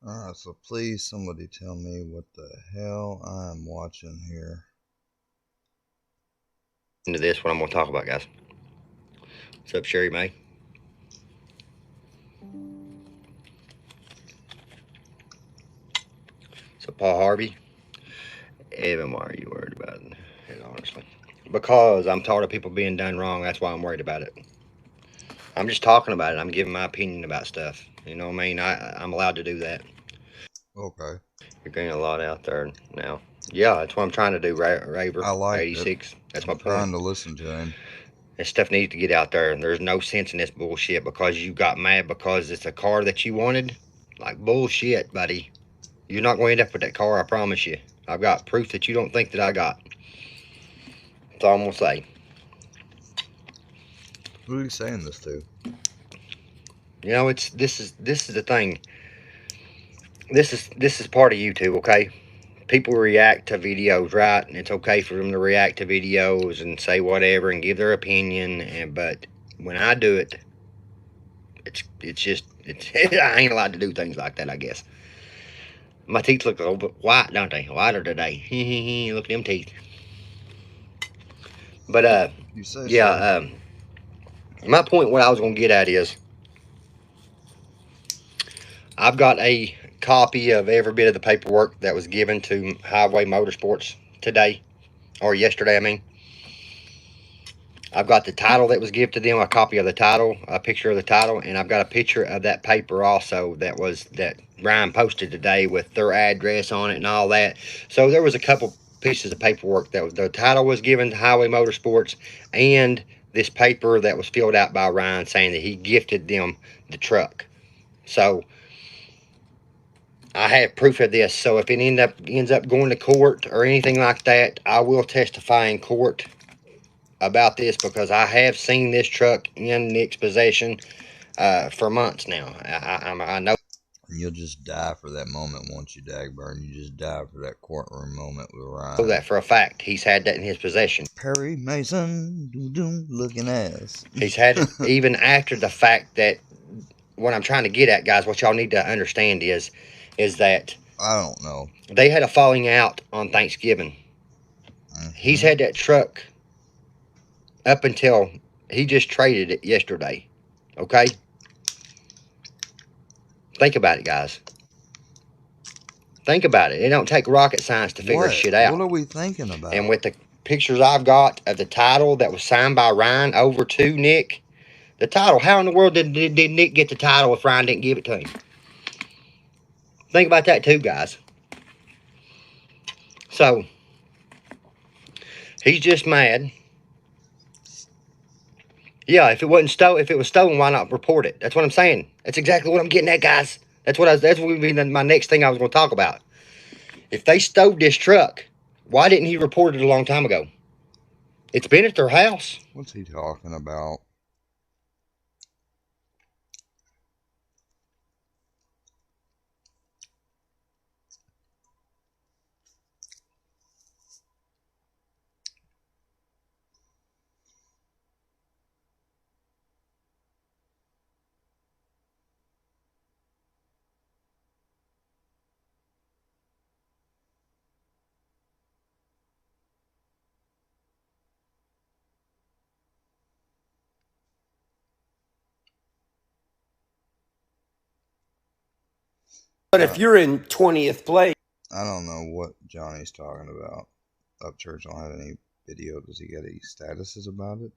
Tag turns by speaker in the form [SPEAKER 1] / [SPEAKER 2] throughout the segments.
[SPEAKER 1] Alright, so please somebody tell me what the hell I'm watching here.
[SPEAKER 2] Into this, what I'm going to talk about, guys. What's up, Sherry May? So, Paul Harvey. Evan, why are you worried about it, honestly? Because I'm tired of people being done wrong. That's why I'm worried about it. I'm just talking about it. I'm giving my opinion about stuff. You know what I mean? I'm allowed to do that.
[SPEAKER 1] Okay.
[SPEAKER 2] You're getting a lot out there now. Yeah, that's what I'm trying to do, Raver
[SPEAKER 1] I like it.
[SPEAKER 2] 86. That's
[SPEAKER 1] I'm
[SPEAKER 2] my point.
[SPEAKER 1] trying to listen to him.
[SPEAKER 2] This stuff needs to get out there. There's no sense in this bullshit because you got mad because it's a car that you wanted. Like, bullshit, buddy. You're not going to end up with that car, I promise you. I've got proof that you don't think that I got. That's all I'm going to say.
[SPEAKER 1] Who are you saying this to?
[SPEAKER 2] You know, this is the thing. This is part of YouTube, okay? People react to videos, right? And it's okay for them to react to videos and say whatever and give their opinion. But when I do it, it's just I ain't allowed to do things like that, I guess. My teeth look a little bit white, don't they? Whiter today. Look at them teeth. But
[SPEAKER 1] You say
[SPEAKER 2] yeah.
[SPEAKER 1] so.
[SPEAKER 2] My point, what I was gonna get at is, I've got a copy of every bit of the paperwork that was given to Highway Motorsports today, or yesterday, I mean. I've got the title that was given to them, a copy of the title, a picture of the title, and I've got a picture of that paper also that Ryan posted today with their address on it and all that. So there was a couple pieces of paperwork that the title was given to Highway Motorsports, and this paper that was filled out by Ryan saying that he gifted them the truck. So I have proof of this. So if it ends up going to court or anything like that, I will testify in court about this because I have seen this truck in Nick's possession for months now. I know.
[SPEAKER 1] And you'll just die for that moment once you Dagburn. You just die for that courtroom moment with Ryan.
[SPEAKER 2] That for a fact. He's had that in his possession.
[SPEAKER 1] Perry Mason, doom looking ass.
[SPEAKER 2] He's had it even after the fact that what I'm trying to get at, guys, what y'all need to understand is that
[SPEAKER 1] I don't know.
[SPEAKER 2] they had a falling out on Thanksgiving. He's had that truck up until he just traded it yesterday. Okay? Think about it, guys. Think about it. It don't take rocket science to figure shit out.
[SPEAKER 1] What are we thinking about?
[SPEAKER 2] And with the pictures I've got of the title that was signed by Ryan over to Nick, the title, how in the world did Nick get the title if Ryan didn't give it to him? Think about that too, guys. So, he's just mad. Yeah, if it wasn't stolen, if it was stolen, why not report it? That's what I'm saying. That's exactly what I'm getting at, guys. That's what would be my next thing I was going to talk about. If they stole this truck, why didn't he report it a long time ago? It's been at their house.
[SPEAKER 1] What's he talking about?
[SPEAKER 3] But if you're in 20th place,
[SPEAKER 1] I don't know what Johnny's talking about. Upchurch don't have any video. Does he get any statuses about it?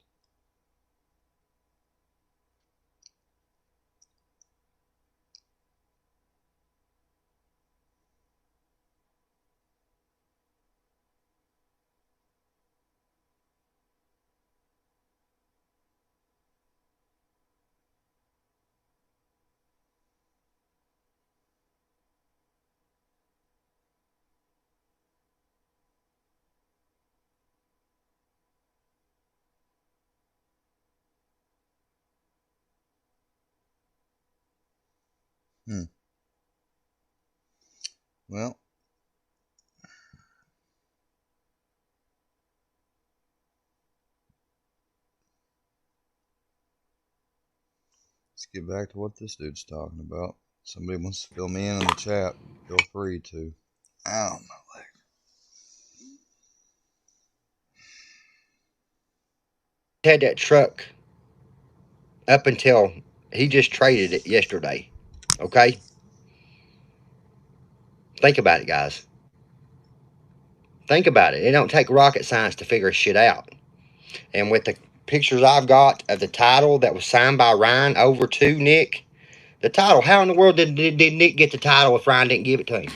[SPEAKER 1] Well, let's get back to what this dude's talking about. Somebody wants to fill me in the chat, feel free to. Ow, my leg.
[SPEAKER 2] Had that truck up until he just traded it yesterday. Okay? Think about it, guys. Think about it. It don't take rocket science to figure shit out. And with the pictures I've got of the title that was signed by Ryan over to Nick, the title, how in the world did Nick get the title if Ryan didn't give it to him?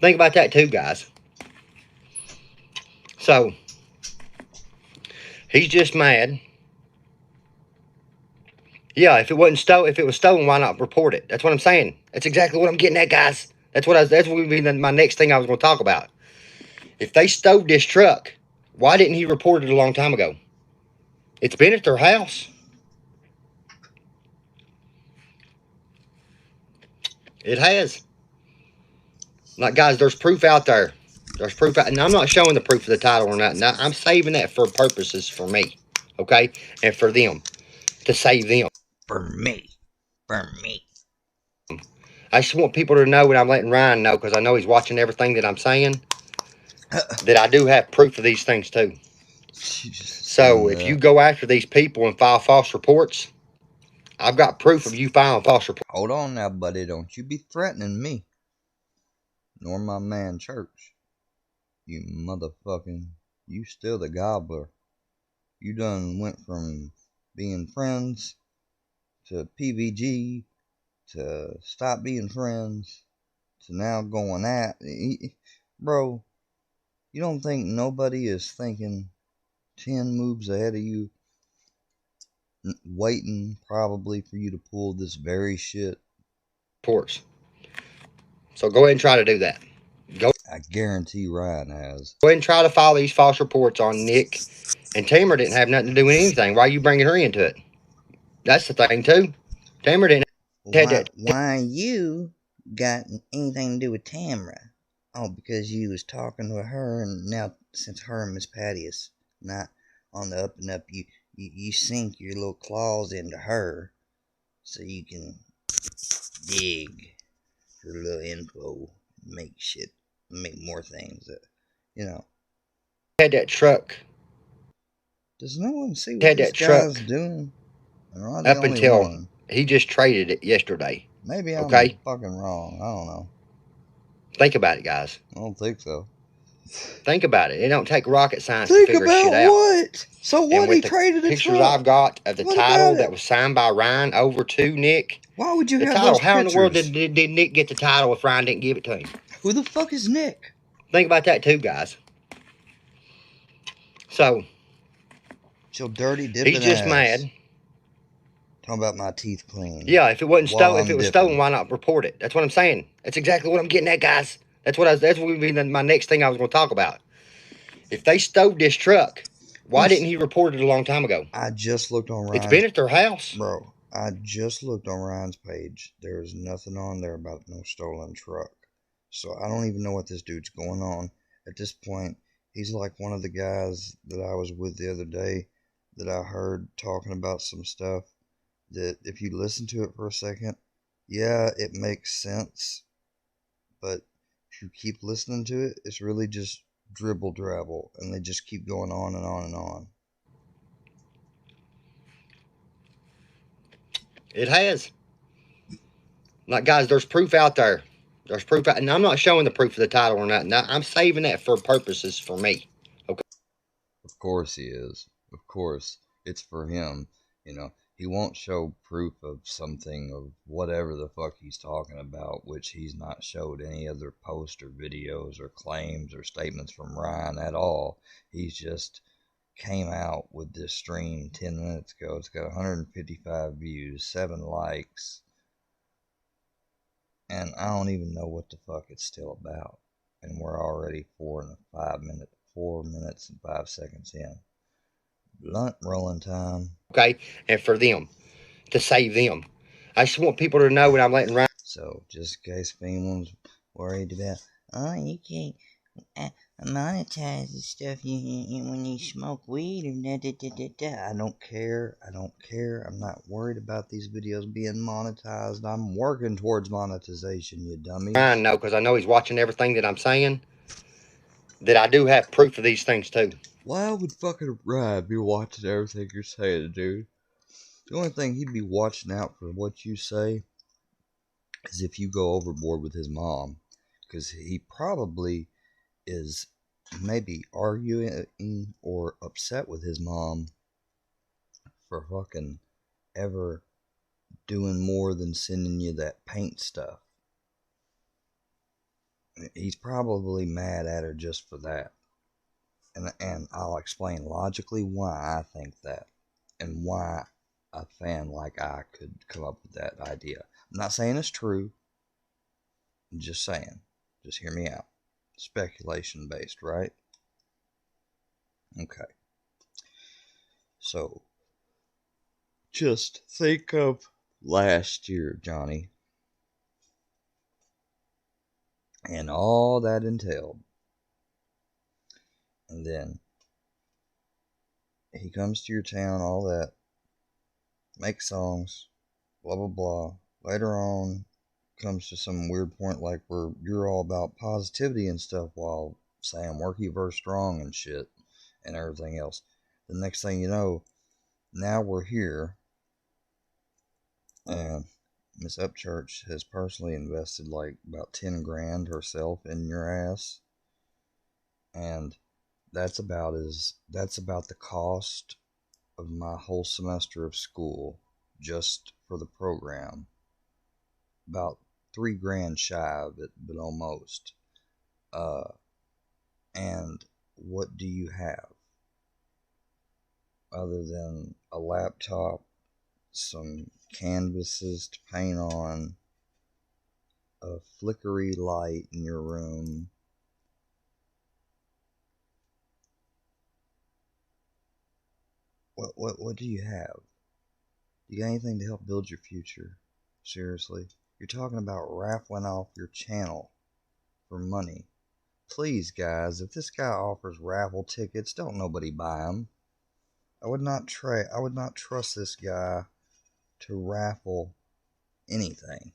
[SPEAKER 2] Think about that too, guys. So, he's just mad. Yeah, if it wasn't stolen, if it was stolen, why not report it? That's what I'm saying. That's exactly what I'm getting at, guys. That's what would be my next thing I was going to talk about. If they stole this truck, why didn't he report it a long time ago? It's been at their house. It has. Like, guys, there's proof out there. There's proof out, and I'm not showing the proof of the title or nothing. Now, I'm saving that for purposes for me, okay, and for them, to save them.
[SPEAKER 1] For me.
[SPEAKER 2] I just want people to know, and I'm letting Ryan know because I know he's watching everything that I'm saying, that I do have proof of these things too. So if you go after these people and file false reports, I've got proof of you filing false reports.
[SPEAKER 1] Hold on now, buddy. Don't you be threatening me. Nor my man Church. You motherfucking... You still the gobbler. You done went from being friends to PVG to stop being friends to now going at... Bro, you don't think nobody is thinking 10 moves ahead of you? Waiting probably for you to pull this very shit.
[SPEAKER 2] Reports. So go ahead and try to do that.
[SPEAKER 1] I guarantee Ryan has.
[SPEAKER 2] Go ahead and try to file these false reports on Nick. And Tamara didn't have nothing to do with anything. Why are you bringing her into it? That's the thing too. Tamara didn't.
[SPEAKER 1] Why you got anything to do with Tamara? Oh, because you was talking to her, and now since her and Miss Patty is not on the up and up, you sink your little claws into her so you can dig for a little info, make more things that, you know.
[SPEAKER 2] Had that truck.
[SPEAKER 1] Does no one see what this guy's doing?
[SPEAKER 2] Up until he just traded it yesterday.
[SPEAKER 1] Maybe I'm fucking wrong. I don't know.
[SPEAKER 2] Think about it, guys.
[SPEAKER 1] I don't think so.
[SPEAKER 2] Think about it. It don't take rocket science to figure shit out.
[SPEAKER 3] What? So what? He traded the
[SPEAKER 2] pictures
[SPEAKER 3] truck.
[SPEAKER 2] I've got of the title that was signed by Ryan over to Nick.
[SPEAKER 3] Why would you
[SPEAKER 2] the
[SPEAKER 3] have
[SPEAKER 2] title?
[SPEAKER 3] those
[SPEAKER 2] How
[SPEAKER 3] pictures?
[SPEAKER 2] in the world did Nick get the title if Ryan didn't give it to him?
[SPEAKER 3] Who the fuck is Nick?
[SPEAKER 2] Think about that too, guys. So,
[SPEAKER 1] your dirty dipping
[SPEAKER 2] he's just
[SPEAKER 1] ass.
[SPEAKER 2] mad.
[SPEAKER 1] Talking about my teeth clean.
[SPEAKER 2] Yeah, if it wasn't stolen, if it was stolen, why not report it? That's what I'm saying. That's exactly what I'm getting at, guys. That's what would be my next thing I was going to talk about. If they stole this truck, why didn't he report it a long time ago?
[SPEAKER 1] I just looked on Ryan's...
[SPEAKER 2] It's been at their house.
[SPEAKER 1] Bro, I just looked on Ryan's page. There's nothing on there about no stolen truck. So I don't even know what this dude's going on. At this point, he's like one of the guys that I was with the other day that I heard talking about some stuff that if you listen to it for a second, yeah, it makes sense. But if you keep listening to it, it's really just dribble drabble, and they just keep going on and on and on.
[SPEAKER 2] It has. Like, guys, there's proof out there. There's proof out, and I'm not showing the proof of the title or nothing. I'm saving that for purposes for me. Okay.
[SPEAKER 1] Of course he is. Of course, it's for him. You know, he won't show proof of something of whatever the fuck he's talking about, which he's not showed any other posts or videos or claims or statements from Ryan at all. He's just came out with this stream 10 minutes ago. It's got 155 views, 7 likes, and I don't even know what the fuck it's still about. And we're already 4 minutes and 5 seconds in. Blunt rolling time.
[SPEAKER 2] Okay, and for them, to save them. I just want people to know when I'm letting Ryan.
[SPEAKER 1] So, just in case anyone's worried about, oh, you can't, monetize the stuff you when you smoke weed or da da da da da. I don't care. I don't care. I'm not worried about these videos being monetized. I'm working towards monetization, you dummies.
[SPEAKER 2] I know, because I know he's watching everything that I'm saying, that I do have proof of these things too.
[SPEAKER 1] Why would fucking Ryan be watching everything you're saying, dude? The only thing he'd be watching out for what you say is if you go overboard with his mom. Because he probably is maybe arguing or upset with his mom for fucking ever doing more than sending you that paint stuff. He's probably mad at her just for that. And I'll explain logically why I think that and why a fan like I could come up with that idea. I'm not saying it's true. I'm just saying. Just hear me out. Speculation based, right? Okay. So, just think of last year, Johnny, and all that entailed. And then he comes to your town, all that, makes songs, blah blah blah. Later on, comes to some weird point like where you're all about positivity and stuff while saying work you verse strong and shit and everything else. The next thing you know, now we're here, and Miss Upchurch has personally invested like about 10 grand herself in your ass, and that's about the cost of my whole semester of school just for the program. About 3 grand shy of it, but almost. And what do you have other than a laptop, some canvases to paint on, a flickery light in your room, what do you have? Do you got anything to help build your future? Seriously? You're talking about raffling off your channel for money. Please, guys, if this guy offers raffle tickets, don't nobody buy them. I would not trust this guy to raffle anything.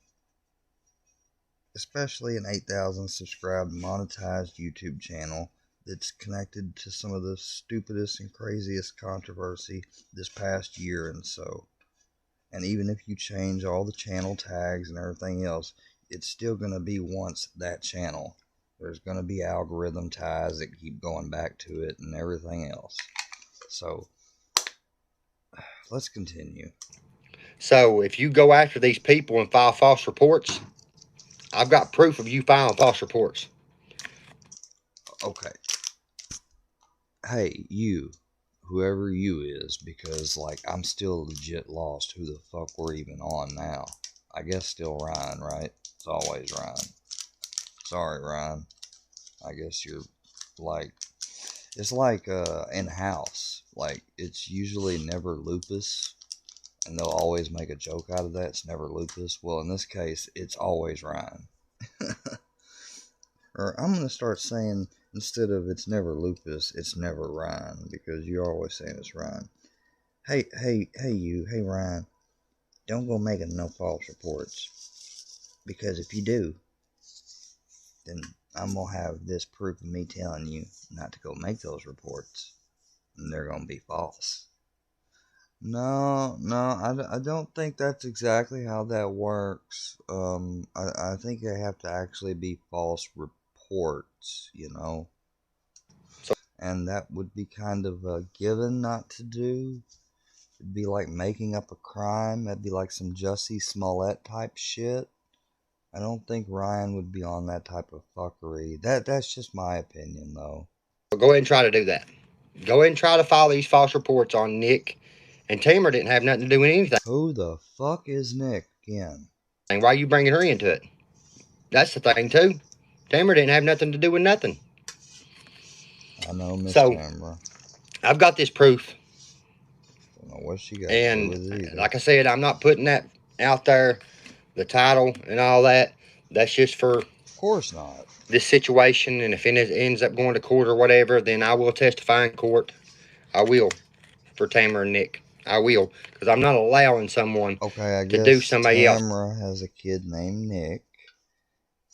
[SPEAKER 1] Especially an 8,000 subscribed monetized YouTube channel that's connected to some of the stupidest and craziest controversy this past year and so. And even if you change all the channel tags and everything else, it's still going to be once that channel. There's going to be algorithm ties that keep going back to it and everything else. So, let's continue.
[SPEAKER 2] So if you go after these people and file false reports, I've got proof of you filing false reports.
[SPEAKER 1] Okay. Hey, you. Whoever you is, because, like, I'm still legit lost who the fuck we're even on now. I guess still Ryan, right? It's always Ryan. Sorry, Ryan. I guess you're, like, it's like, in house. Like, it's usually never lupus, and they'll always make a joke out of that. It's never lupus. Well, in this case, it's always Ryan. Or I'm going to start saying, instead of it's never lupus, it's never Ryan, because you're always saying it's Ryan. Hey, Ryan, don't go making no false reports, because if you do, then I'm going to have this proof of me telling you not to go make those reports, and they're going to be false. No, I don't think that's exactly how that works. I think they have to actually be false reports, you know. And that would be kind of a given not to do. It'd be like making up a crime. That'd be like some Jussie Smollett type shit. I don't think Ryan would be on that type of fuckery. That's just my opinion, though.
[SPEAKER 2] Go ahead and try to do that. Go ahead and try to file these false reports on Nick. And Tamara didn't have nothing to do with anything.
[SPEAKER 1] Who the fuck is Nick again?
[SPEAKER 2] Why are you bringing her into it? That's the thing, too. Tamara didn't have nothing to do with nothing.
[SPEAKER 1] I know Miss
[SPEAKER 2] So,
[SPEAKER 1] Tamara.
[SPEAKER 2] I've got this proof.
[SPEAKER 1] Don't know what she got
[SPEAKER 2] And
[SPEAKER 1] to do with it either.
[SPEAKER 2] like I said, I'm not putting that out there, the title and all that. That's just for
[SPEAKER 1] Of course not.
[SPEAKER 2] this situation, and if it ends up going to court or whatever, then I will testify in court. I will, for Tamara and Nick. I will, because I'm not allowing someone
[SPEAKER 1] Okay, I
[SPEAKER 2] to do
[SPEAKER 1] guess
[SPEAKER 2] somebody else.
[SPEAKER 1] Tamara has a kid named Nick,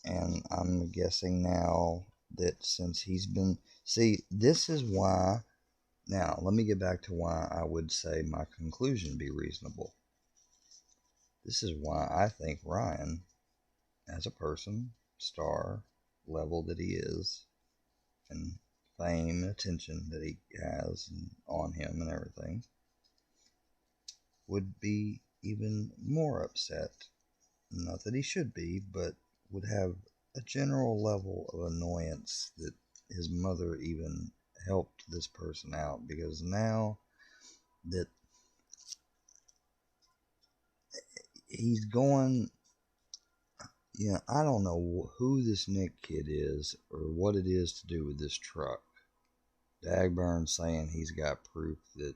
[SPEAKER 1] and I'm guessing now that since he's been... See, this is why... Now, let me get back to why I would say my conclusion be reasonable. This is why I think Ryan, as a person, star, level that he is, and fame and attention that he has on him and everything, would be even more upset. Not that he should be, but would have a general level of annoyance that his mother even helped this person out, because now that he's going, I don't know who this Nick kid is or what it is to do with this truck. Dagburn's saying he's got proof that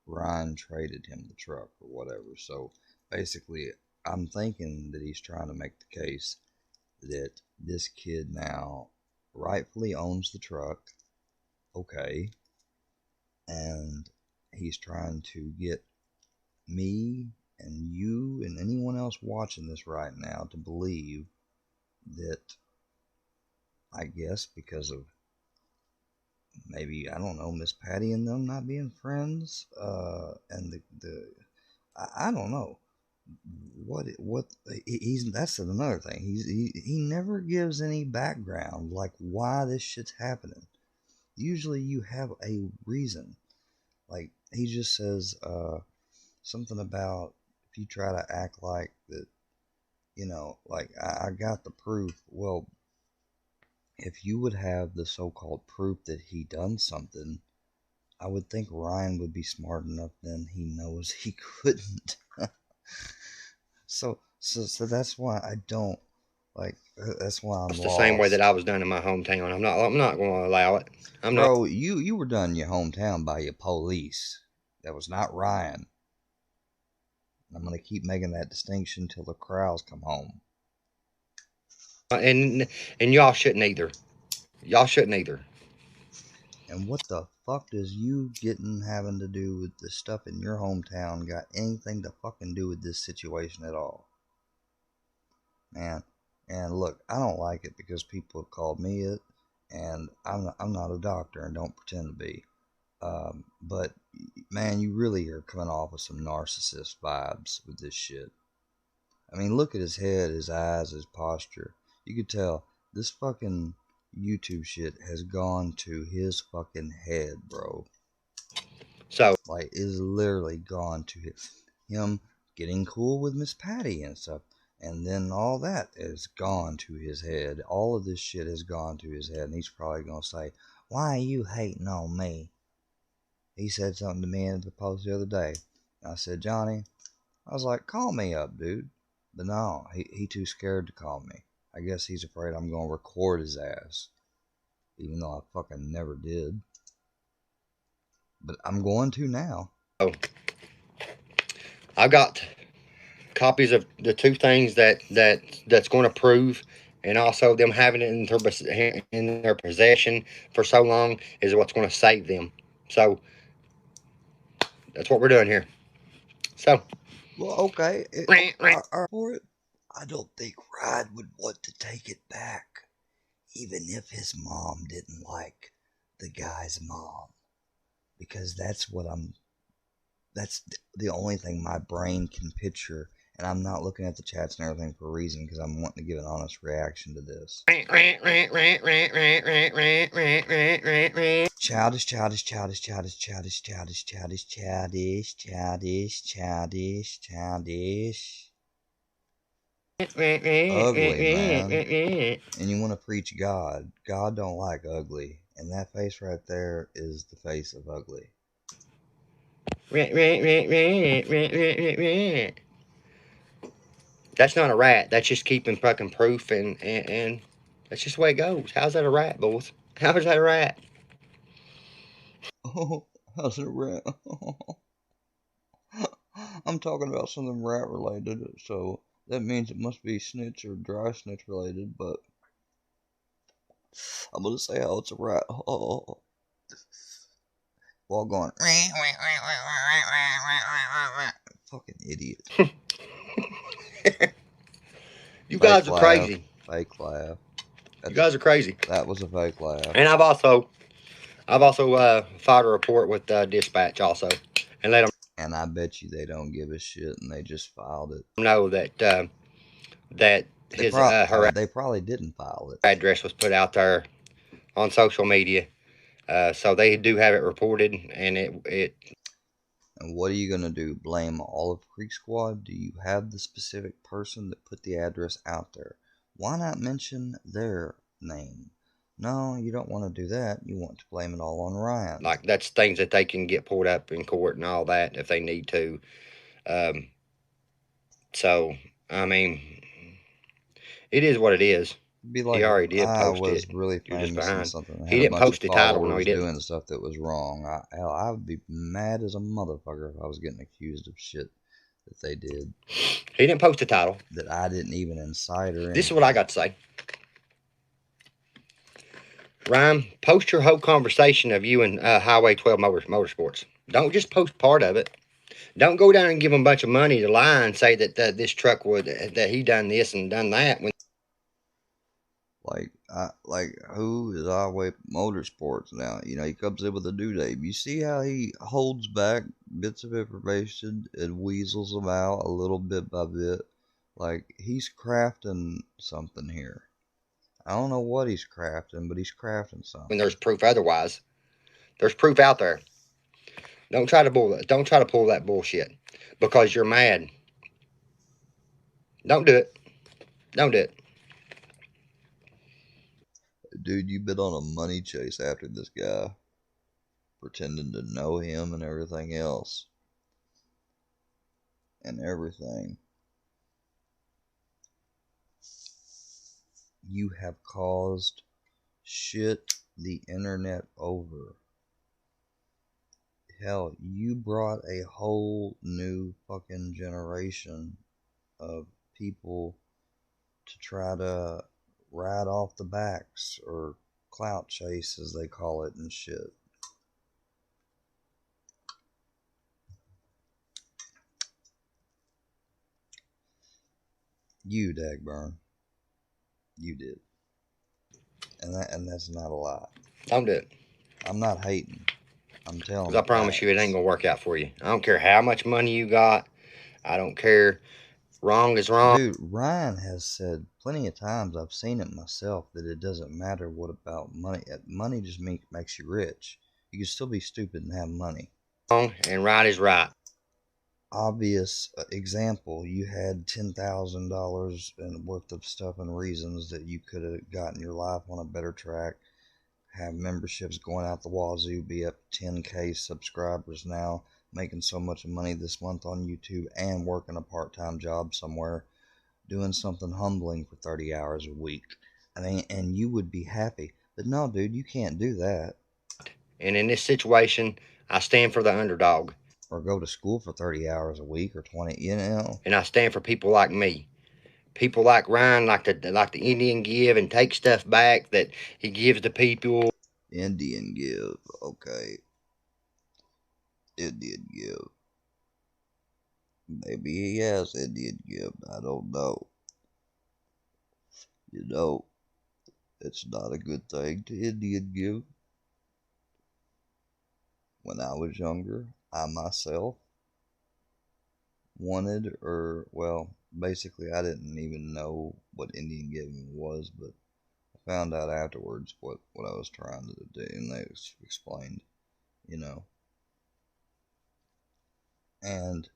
[SPEAKER 1] Ryan traded him the truck or whatever. So basically, I'm thinking that he's trying to make the case that this kid now rightfully owns the truck. Okay. And he's trying to get me and you and anyone else watching this right now to believe that, I guess because of maybe, I don't know, Miss Patty and them not being friends, and I don't know what he's, that's another thing. He never gives any background, like why this shit's happening. Usually you have a reason. Like, he just says something about if you try to act like that, like I got the proof. Well, if you would have the so-called proof that he done something, I would think Ryan would be smart enough then he knows he couldn't. So that's why I don't like. That's why I'm
[SPEAKER 2] It's
[SPEAKER 1] lost.
[SPEAKER 2] the same way that I was done in my hometown. I'm not going to allow it. I'm not.
[SPEAKER 1] Bro, you were done in your hometown by your police. That was not Ryan. I'm gonna keep making that distinction till the crowds come home.
[SPEAKER 2] And y'all shouldn't either. Y'all shouldn't either.
[SPEAKER 1] And what the fuck does you having to do with the stuff in your hometown got anything to fucking do with this situation at all? Man, and look, I don't like it because people have called me it, and I'm not a doctor and don't pretend to be. But man, you really are coming off with some narcissist vibes with this shit. I mean, look at his head, his eyes, his posture. You could tell this fucking YouTube shit has gone to his fucking head, bro.
[SPEAKER 2] So,
[SPEAKER 1] like, it's literally gone to him getting cool with Miss Patty and stuff. And then all that is gone to his head. All of this shit has gone to his head. And he's probably going to say, why are you hating on me? He said something to me in the post the other day. I said, Johnny, I was like, call me up, dude. But no, he too scared to call me. I guess he's afraid I'm going to record his ass. Even though I fucking never did. But I'm going to now.
[SPEAKER 2] I've got copies of the two things that's going to prove, and also them having it in their possession for so long is what's going to save them. So that's what we're doing here. So,
[SPEAKER 1] well, okay, for it, I don't think Ryan would want to take it back, even if his mom didn't like the guy's mom, because that's the only thing my brain can picture. And I'm not looking at the chats and everything for a reason, because I'm wanting to give an honest reaction to this. Childish. Ugly, man. And you want to preach God. God don't like ugly. And that face right there is the face of ugly.
[SPEAKER 2] That's not a rat. That's just keeping fucking proof, and that's just the way it goes. How's that a rat, boys? How's that a rat?
[SPEAKER 1] Oh, how's it a rat? I'm talking about something rat related, so that means it must be snitch or dry snitch related, but I'm gonna say how it's a rat. Oh, while going, fucking idiot.
[SPEAKER 2] You
[SPEAKER 1] Fake
[SPEAKER 2] guys are
[SPEAKER 1] laugh,
[SPEAKER 2] crazy.
[SPEAKER 1] fake laugh.
[SPEAKER 2] You guys are crazy.
[SPEAKER 1] That was a fake laugh.
[SPEAKER 2] And I've also filed a report with dispatch also, and let them
[SPEAKER 1] And I bet you they don't give a shit, and they just filed it.
[SPEAKER 2] know that that his
[SPEAKER 1] They probably didn't file it.
[SPEAKER 2] address was put out there on social media, so they do have it reported, and it.
[SPEAKER 1] And what are you gonna do? Blame Olive Creek Squad? Do you have the specific person that put the address out there? Why not mention their name? No, you don't want to do that. You want to blame it all on Ryan.
[SPEAKER 2] Like, that's things that they can get pulled up in court and all that if they need to. So, I mean, it is what it is.
[SPEAKER 1] Be like
[SPEAKER 2] He already did
[SPEAKER 1] I
[SPEAKER 2] post
[SPEAKER 1] was
[SPEAKER 2] it.
[SPEAKER 1] really
[SPEAKER 2] You're just
[SPEAKER 1] famous and
[SPEAKER 2] behind.
[SPEAKER 1] something.
[SPEAKER 2] He
[SPEAKER 1] Had a
[SPEAKER 2] didn't
[SPEAKER 1] bunch
[SPEAKER 2] post
[SPEAKER 1] of
[SPEAKER 2] the title. No, he
[SPEAKER 1] followers
[SPEAKER 2] didn't.
[SPEAKER 1] doing stuff that was wrong. I would be mad as a motherfucker if I was getting accused of shit that they did.
[SPEAKER 2] He didn't post the title.
[SPEAKER 1] That I didn't even incite or anything.
[SPEAKER 2] This is what I got to say. Ryan, post your whole conversation of you and Highway 12 Motorsports. Don't just post part of it. Don't go down and give them a bunch of money to lie and say that this truck that he done this and done that.
[SPEAKER 1] Like who is Highway Motorsports now? You know, he comes in with a new name. You see how he holds back bits of information and weasels them out a little bit by bit? Like, he's crafting something here. I don't know what he's crafting, but he's crafting something.
[SPEAKER 2] When there's proof otherwise. There's proof out there. Don't try to pull that bullshit because you're mad. Don't do it. Don't do it.
[SPEAKER 1] Dude, you've been on a money chase after this guy, pretending to know him and everything else. And everything. You have caused shit the internet over. Hell, you brought a whole new fucking generation of people to try to ride off the backs or clout chase, as they call it, and shit. You, Dagburn. You did. And that's not a lie.
[SPEAKER 2] Don't do it.
[SPEAKER 1] I'm not hating. I'm telling you.
[SPEAKER 2] Because I promise you it ain't going to work out for you. I don't care how much money you got. I don't care. Wrong is wrong.
[SPEAKER 1] Dude, Ryan has said plenty of times, I've seen it myself, that it doesn't matter what about money. Money just makes you rich. You can still be stupid and have money.
[SPEAKER 2] Wrong and right is right.
[SPEAKER 1] Obvious example, you had $10,000 worth of stuff and reasons that you could have gotten your life on a better track, have memberships going out the wazoo, be up 10K subscribers now, making so much money this month on YouTube, and working a part-time job somewhere, doing something humbling for 30 hours a week. I mean, and you would be happy. But no, dude, you can't do that.
[SPEAKER 2] And in this situation, I stand for the underdog.
[SPEAKER 1] Or go to school for 30 hours a week or 20, you know.
[SPEAKER 2] And I stand for people like me. People like Ryan, like the Indian give and take stuff back that he gives to people.
[SPEAKER 1] Indian give, okay. Indian give. Maybe he has Indian give. I don't know. You know, it's not a good thing to Indian give. When I was younger, I myself wanted, or, well, basically I didn't even know what Indian giving was, but I found out afterwards what I was trying to do, and they explained, you know. And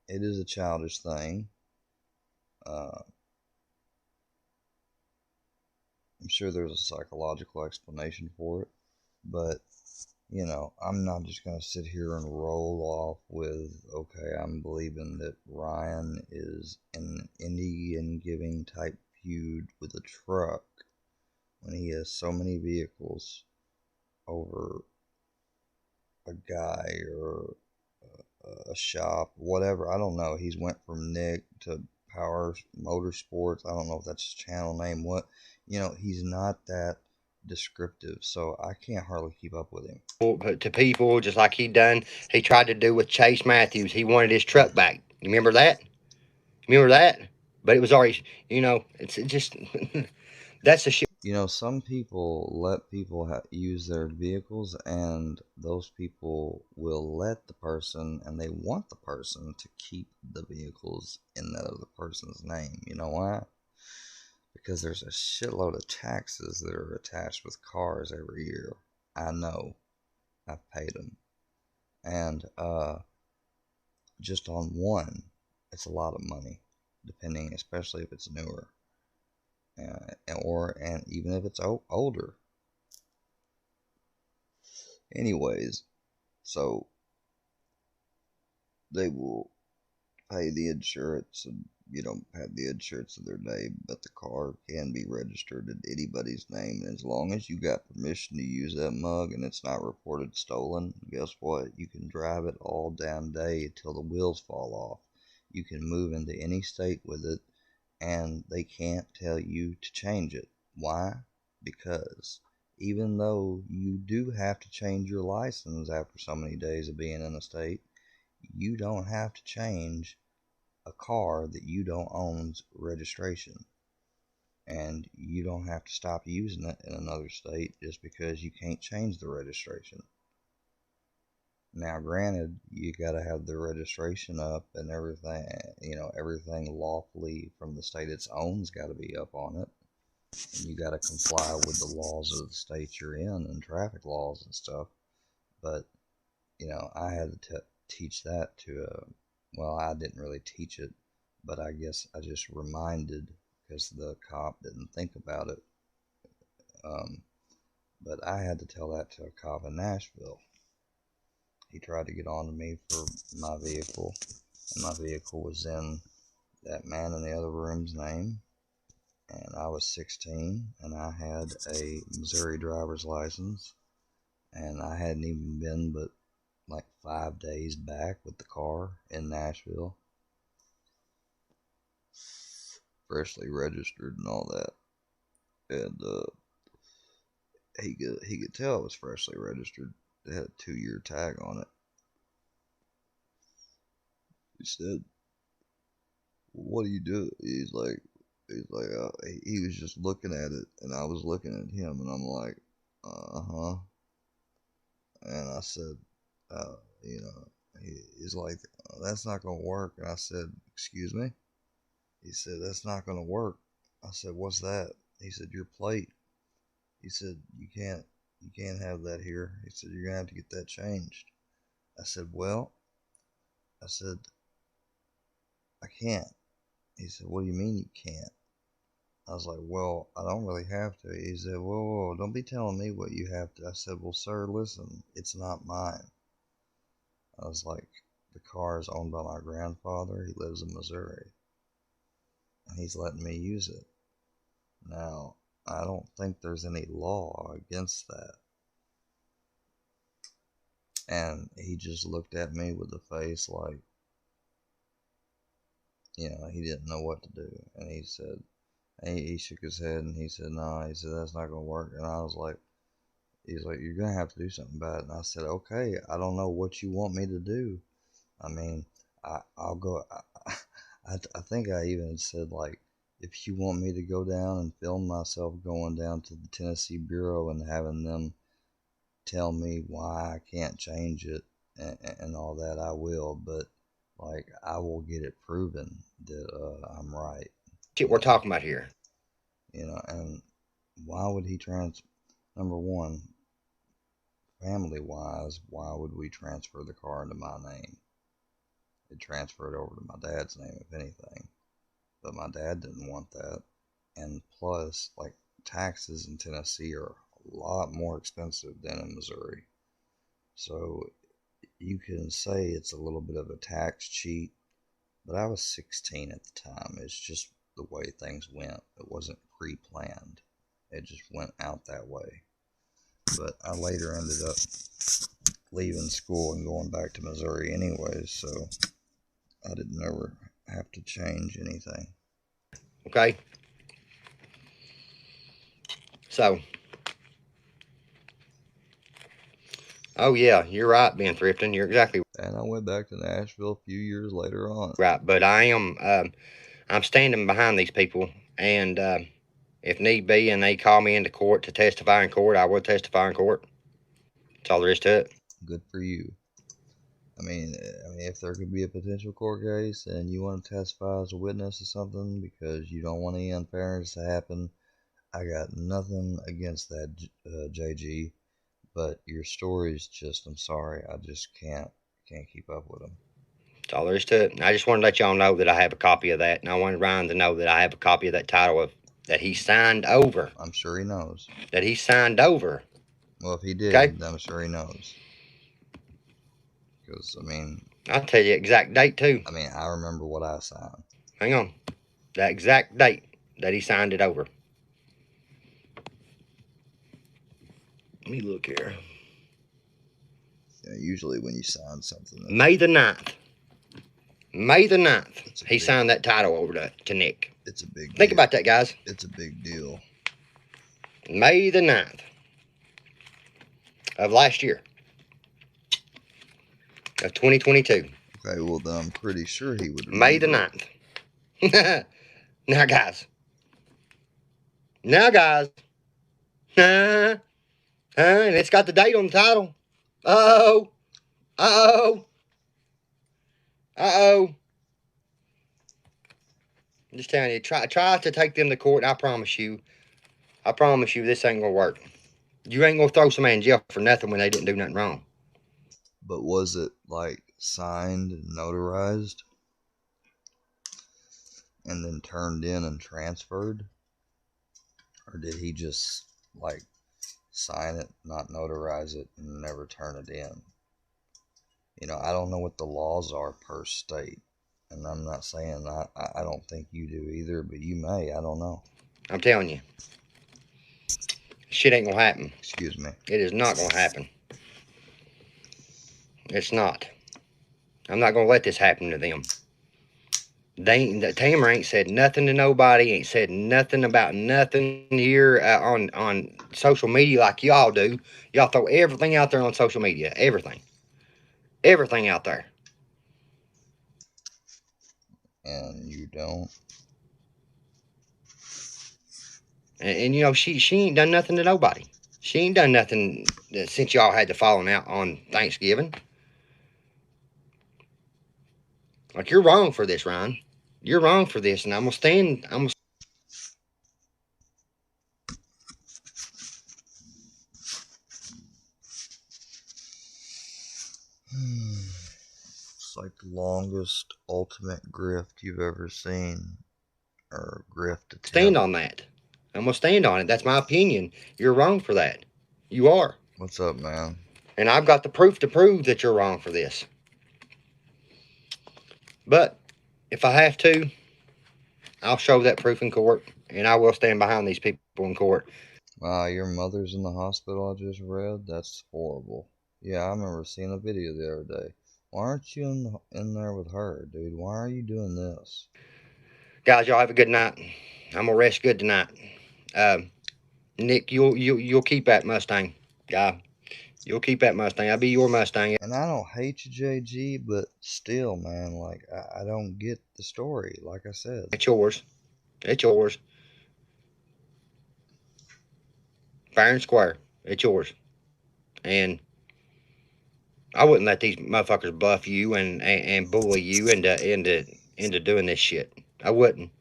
[SPEAKER 1] it is a childish thing. I'm sure there's a psychological explanation for it, but, you know, I'm not just going to sit here and roll off with, okay, I'm believing that Ryan is an Indian giving type feud with a truck when he has so many vehicles over a guy or a shop, whatever. I don't know. He's went from Nick to Power Motorsports. I don't know if that's his channel name. What, he's not that descriptive, so I can't hardly keep up with him.
[SPEAKER 2] To people just like he tried to do with Chase Matthews. He wanted his truck back. You remember that? But it was already, it's just that's the shit.
[SPEAKER 1] Some people let people use their vehicles, and those people will let the person, and they want the person to keep the vehicles in that other person's name. You know why? Because there's a shitload of taxes that are attached with cars every year. I know. I've paid them. And just on one, it's a lot of money, depending, especially if it's newer. And even if it's older. Anyways, so they will pay the insurance, and you don't have the insurance in their name, but the car can be registered in anybody's name. And as long as you got permission to use that mug and it's not reported stolen, guess what? You can drive it all damn day till the wheels fall off. You can move into any state with it, and they can't tell you to change it. Why? Because even though you do have to change your license after so many days of being in a state, you don't have to change a car that you don't own's registration. And you don't have to stop using it in another state just because you can't change the registration. Now, granted, you got to have the registration up and everything, everything lawfully from the state it's own's got to be up on it. And you got to comply with the laws of the state you're in and traffic laws and stuff. But, I had to teach that to, well, I didn't really teach it, but I guess I just reminded because the cop didn't think about it. But I had to tell that to a cop in Nashville. He tried to get on to me for my vehicle, and my vehicle was in that man in the other room's name, and I was 16, and I had a Missouri driver's license, and I hadn't even been but like 5 days back with the car in Nashville, freshly registered and all that, and he could tell it was freshly registered. It had a 2-year tag on it. He said, "What do you do?" He's like, he was just looking at it, and I was looking at him, and I'm like, uh-huh. And I said, he's like, "That's not gonna work." And I said, "Excuse me?" He said, "That's not gonna work." I said, "What's that?" He said, "Your plate." He said, you can't have that here." He said, "You're gonna have to get that changed." I said, "Well," I said, "I can't." He said, "What do you mean you can't?" I was like, "Well, I don't really have to." He said, whoa, don't be telling me what you have to. I said, "Well, sir, listen, it's not mine." I was like, "The car is owned by my grandfather. He lives in Missouri, and he's letting me use it. Now, I don't think there's any law against that." And he just looked at me with a face like, he didn't know what to do. And he said, he shook his head and he said, "No," he said, "that's not going to work." And I was like, he's like, "You're going to have to do something about it." And I said, "Okay, I don't know what you want me to do. I mean, I'll go." I think I even said, like, if you want me to go down and film myself going down to the Tennessee Bureau and having them tell me why I can't change it and all that, I will. But, like, I will get it proven that I'm right.
[SPEAKER 2] Shit we're talking about here.
[SPEAKER 1] And why would he number one, family-wise, why would we transfer the car into my name? It transferred over to my dad's name, if anything. But my dad didn't want that. And plus, like, taxes in Tennessee are a lot more expensive than in Missouri. So you can say it's a little bit of a tax cheat, but I was 16 at the time. It's just the way things went. It wasn't pre-planned. It just went out that way. But I later ended up leaving school and going back to Missouri anyway, so I didn't ever have to change anything.
[SPEAKER 2] Okay? So, oh yeah, you're right, Ben Thrifton. You're exactly
[SPEAKER 1] And I went back to Nashville a few years later on.
[SPEAKER 2] right. But I am, I'm standing behind these people, and if need be, and they call me into court to testify in court, I will testify in court. That's all there is to it.
[SPEAKER 1] Good for you. I mean, if there could be a potential court case and you want to testify as a witness or something because you don't want any unfairness to happen, I got nothing against that, JG. But your stories just, I'm sorry, I just can't keep up with them.
[SPEAKER 2] That's all there is to it. I just want to let y'all know that I have a copy of that, and I wanted Ryan to know that I have a copy of that title that he signed over.
[SPEAKER 1] I'm sure he knows.
[SPEAKER 2] That he signed over.
[SPEAKER 1] Well, if he did,
[SPEAKER 2] okay?
[SPEAKER 1] I'm sure he knows. Because, I mean...
[SPEAKER 2] I'll tell you the exact date, too.
[SPEAKER 1] I mean, I remember what I signed.
[SPEAKER 2] Hang on. The exact date that he signed it over. Let me look here.
[SPEAKER 1] Yeah, usually when you sign something...
[SPEAKER 2] May the 9th. May the 9th. He signed that title over to Nick.
[SPEAKER 1] It's a big deal.
[SPEAKER 2] Think about that, guys.
[SPEAKER 1] It's a big deal.
[SPEAKER 2] May the 9th of last year. Of 2022.
[SPEAKER 1] Okay, well then I'm pretty sure he would remember.
[SPEAKER 2] May the 9th. Now guys. And it's got the date on the title. I'm just telling you, try to take them to court, and I promise you this ain't gonna work. You ain't gonna throw somebody in jail for nothing when they didn't do nothing wrong.
[SPEAKER 1] But was it like signed and notarized and then turned in and transferred? Or did he just like sign it, not notarize it, and never turn it in? You know, I don't know what the laws are per state. And I'm not saying I don't think you do either, but you may. I don't know.
[SPEAKER 2] I'm telling you. Shit ain't gonna happen.
[SPEAKER 1] Excuse me.
[SPEAKER 2] It is not gonna happen. It's not. I'm not gonna let this happen to them. Tamara ain't said nothing to nobody, ain't said nothing about nothing here on social media like y'all do. Y'all throw everything out there on social media. Everything. Everything out there.
[SPEAKER 1] And you don't.
[SPEAKER 2] And you know, she ain't done nothing to nobody. She ain't done nothing since y'all had the falling out on Thanksgiving. Like, you're wrong for this, Ryan. You're wrong for this, and I'm gonna stand.
[SPEAKER 1] It's like the longest ultimate grift you've ever seen, or grift attempt.
[SPEAKER 2] Stand on that. I'm gonna stand on it. That's my opinion. You're wrong for that. You are.
[SPEAKER 1] What's up, man?
[SPEAKER 2] And I've got the proof to prove that you're wrong for this. But if I have to, I'll show that proof in court, and I will stand behind these people in court.
[SPEAKER 1] Wow, your mother's in the hospital, I just read? That's horrible. Yeah, I remember seeing a video the other day. Why aren't you in there with her, dude? Why are you doing this?
[SPEAKER 2] Guys, y'all have a good night. I'm gonna rest good tonight. Nick, you'll keep that Mustang, guy. You'll keep that Mustang. I'll be your Mustang.
[SPEAKER 1] And I don't hate you, JG, but still, man, like, I don't get the story, like I said.
[SPEAKER 2] It's yours. It's yours. Fair and square. It's yours. And I wouldn't let these motherfuckers bluff you and bully you into doing this shit. I wouldn't.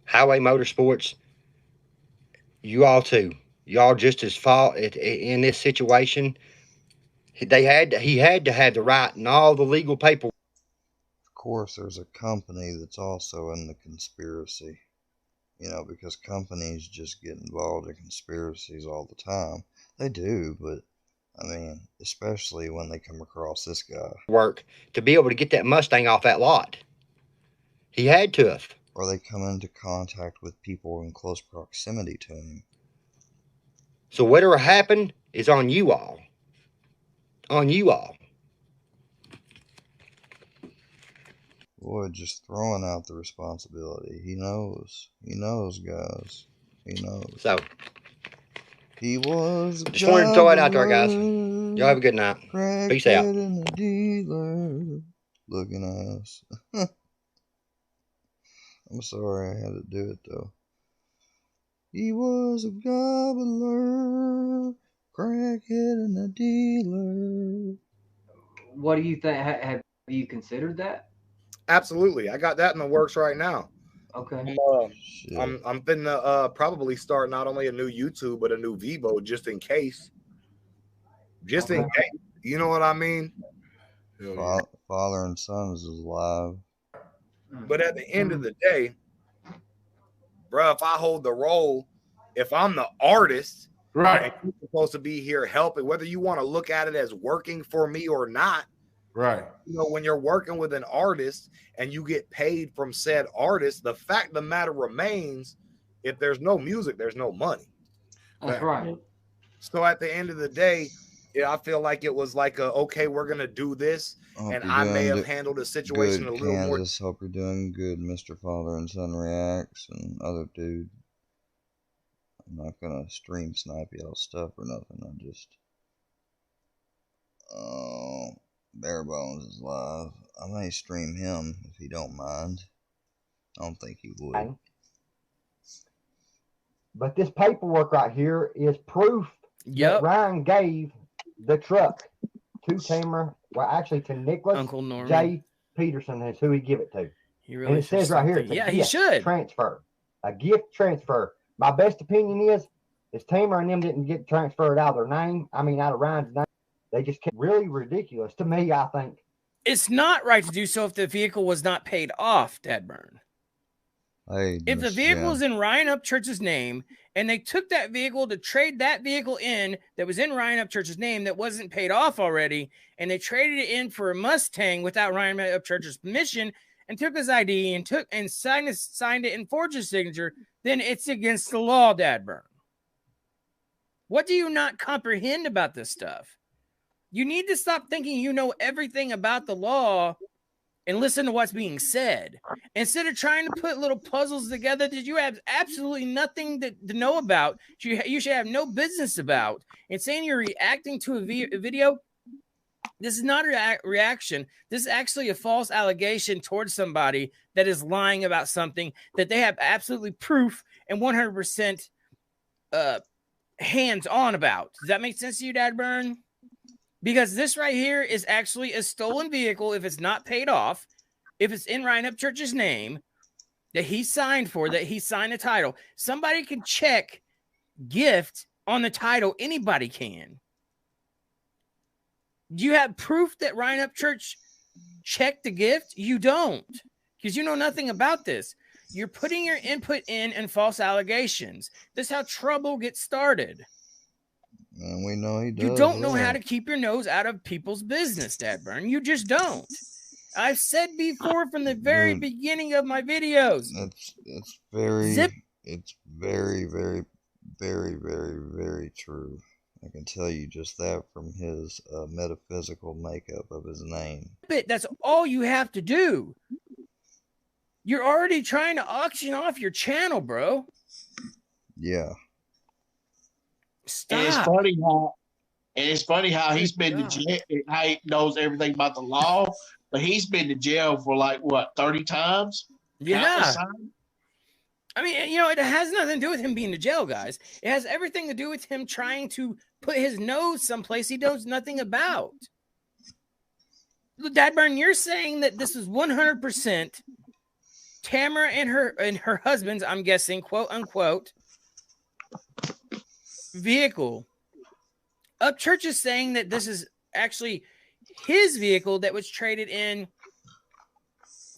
[SPEAKER 2] Highway Motorsports, you all too. Y'all just as fault in this situation. He had to have the right and all the legal paperwork.
[SPEAKER 1] Of course, there's a company that's also in the conspiracy. You know, because companies just get involved in conspiracies all the time. They do, but, I mean, especially when they come across this guy.
[SPEAKER 2] Work to be able to get that Mustang off that lot. He had to have.
[SPEAKER 1] Or they come into contact with people in close proximity to him.
[SPEAKER 2] So whatever happened is on you all. On you all.
[SPEAKER 1] Boy, just throwing out the responsibility. He knows. He knows, guys. He knows.
[SPEAKER 2] So,
[SPEAKER 1] He was a
[SPEAKER 2] just wanted to throw it out there, guys.
[SPEAKER 1] gobbler,
[SPEAKER 2] Y'all have a good night. Peace out.
[SPEAKER 1] crackhead and a dealer. Looking ass. I'm sorry I had to do it, though. He was a gobbler, crackhead and a dealer.
[SPEAKER 4] What do you think? Have you considered that?
[SPEAKER 5] Absolutely. I got that in the works right now.
[SPEAKER 4] Okay.
[SPEAKER 5] I'm finna probably start not only a new YouTube but a new Vivo just in case. Just in case. You know what I mean?
[SPEAKER 1] Father and Sons is live.
[SPEAKER 5] But at the end of the day, bro, if I hold the role, if I'm the artist,
[SPEAKER 6] right,
[SPEAKER 5] and you're supposed to be here helping, whether you want to look at it as working for me or not.
[SPEAKER 6] Right.
[SPEAKER 5] You know, when you're working with an artist and you get paid from said artist, the fact of the matter remains, if there's no music, there's no money.
[SPEAKER 4] That's right.
[SPEAKER 5] So at the end of the day, yeah, I feel like it was like okay, we're gonna do this, and I may have handled the situation
[SPEAKER 1] good,
[SPEAKER 5] a little
[SPEAKER 1] Kansas. Hope you're doing good, Mr. Father and Son Reacts and other dude. I'm not gonna stream snipe y'all stuff or nothing. I just Bare Bones is live. I may stream him if he don't mind. I don't think he would.
[SPEAKER 7] But this paperwork right here is proof that Ryan gave the truck to Tamara. Well, actually, to Nicholas
[SPEAKER 8] Uncle Norman.
[SPEAKER 7] J. Peterson is who he give it to.
[SPEAKER 8] He really
[SPEAKER 7] and it says right here, it's a gift transfer. A gift transfer. My best opinion is Tamara and them didn't get transferred out of their name. I mean, out of Ryan's name. They just kept really ridiculous to me, I think.
[SPEAKER 8] It's not right to do so if the vehicle was not paid off, Dadburn.
[SPEAKER 1] Hey,
[SPEAKER 8] if the vehicle is in Ryan Upchurch's name and they took that vehicle to trade that vehicle in that was in Ryan Upchurch's name that wasn't paid off already, and they traded it in for a Mustang without Ryan Upchurch's permission and took his ID and signed it and forged his signature, then it's against the law, Dadburn. What do you not comprehend about this stuff? You need to stop thinking you know everything about the law and listen to what's being said. Instead of trying to put little puzzles together that you have absolutely nothing to know about, you should have no business about, and saying you're reacting to a video, this is not a reaction. This is actually a false allegation towards somebody that is lying about something that they have absolutely proof and 100% hands-on about. Does that make sense to you, Dadburn? Because this right here is actually a stolen vehicle if it's not paid off, if it's in Ryan Upchurch's name, that he signed for, that he signed a title. Somebody can check gift on the title. Anybody can. Do you have proof that Ryan Upchurch checked the gift? You don't, because you know nothing about this. You're putting your input in and false allegations. This is how trouble gets started.
[SPEAKER 1] And we know he does.
[SPEAKER 8] You don't know how to keep your nose out of people's business, Dadburn. You just don't. I've said before from the very beginning of my videos.
[SPEAKER 1] It's very, very, very, very, very, very true. I can tell you just that from his metaphysical makeup of his name.
[SPEAKER 8] That's all you have to do. You're already trying to auction off your channel, bro.
[SPEAKER 1] Yeah.
[SPEAKER 8] Stop.
[SPEAKER 9] And it's funny how he's been to jail, how he knows everything about the law, but he's been to jail for like what, 30 times?
[SPEAKER 8] Yeah. I mean, you know, it has nothing to do with him being to jail, guys. It has everything to do with him trying to put his nose someplace he knows nothing about. Dadburn, you're saying that this is 100% Tamara and her husband's, I'm guessing, quote unquote, vehicle. Upchurch is saying that this is actually his vehicle that was traded in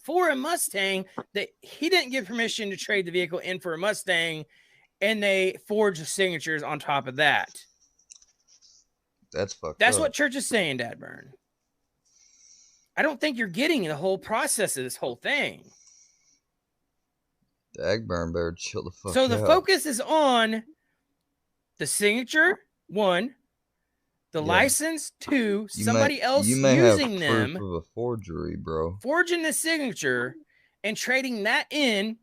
[SPEAKER 8] for a Mustang, that he didn't give permission to trade the vehicle in for a Mustang, and they forged signatures on top of that.
[SPEAKER 1] That's fucked up.
[SPEAKER 8] That's what Church is saying, Dadburn. I don't think you're getting the whole process of this whole thing.
[SPEAKER 1] Dagburn better chill the fuck out.
[SPEAKER 8] So the focus is on the signature, one, the
[SPEAKER 1] Yeah.
[SPEAKER 8] license to
[SPEAKER 1] You
[SPEAKER 8] somebody else
[SPEAKER 1] you may
[SPEAKER 8] using
[SPEAKER 1] have
[SPEAKER 8] them,
[SPEAKER 1] proof of a forgery, bro.
[SPEAKER 8] forging the signature, and trading that in,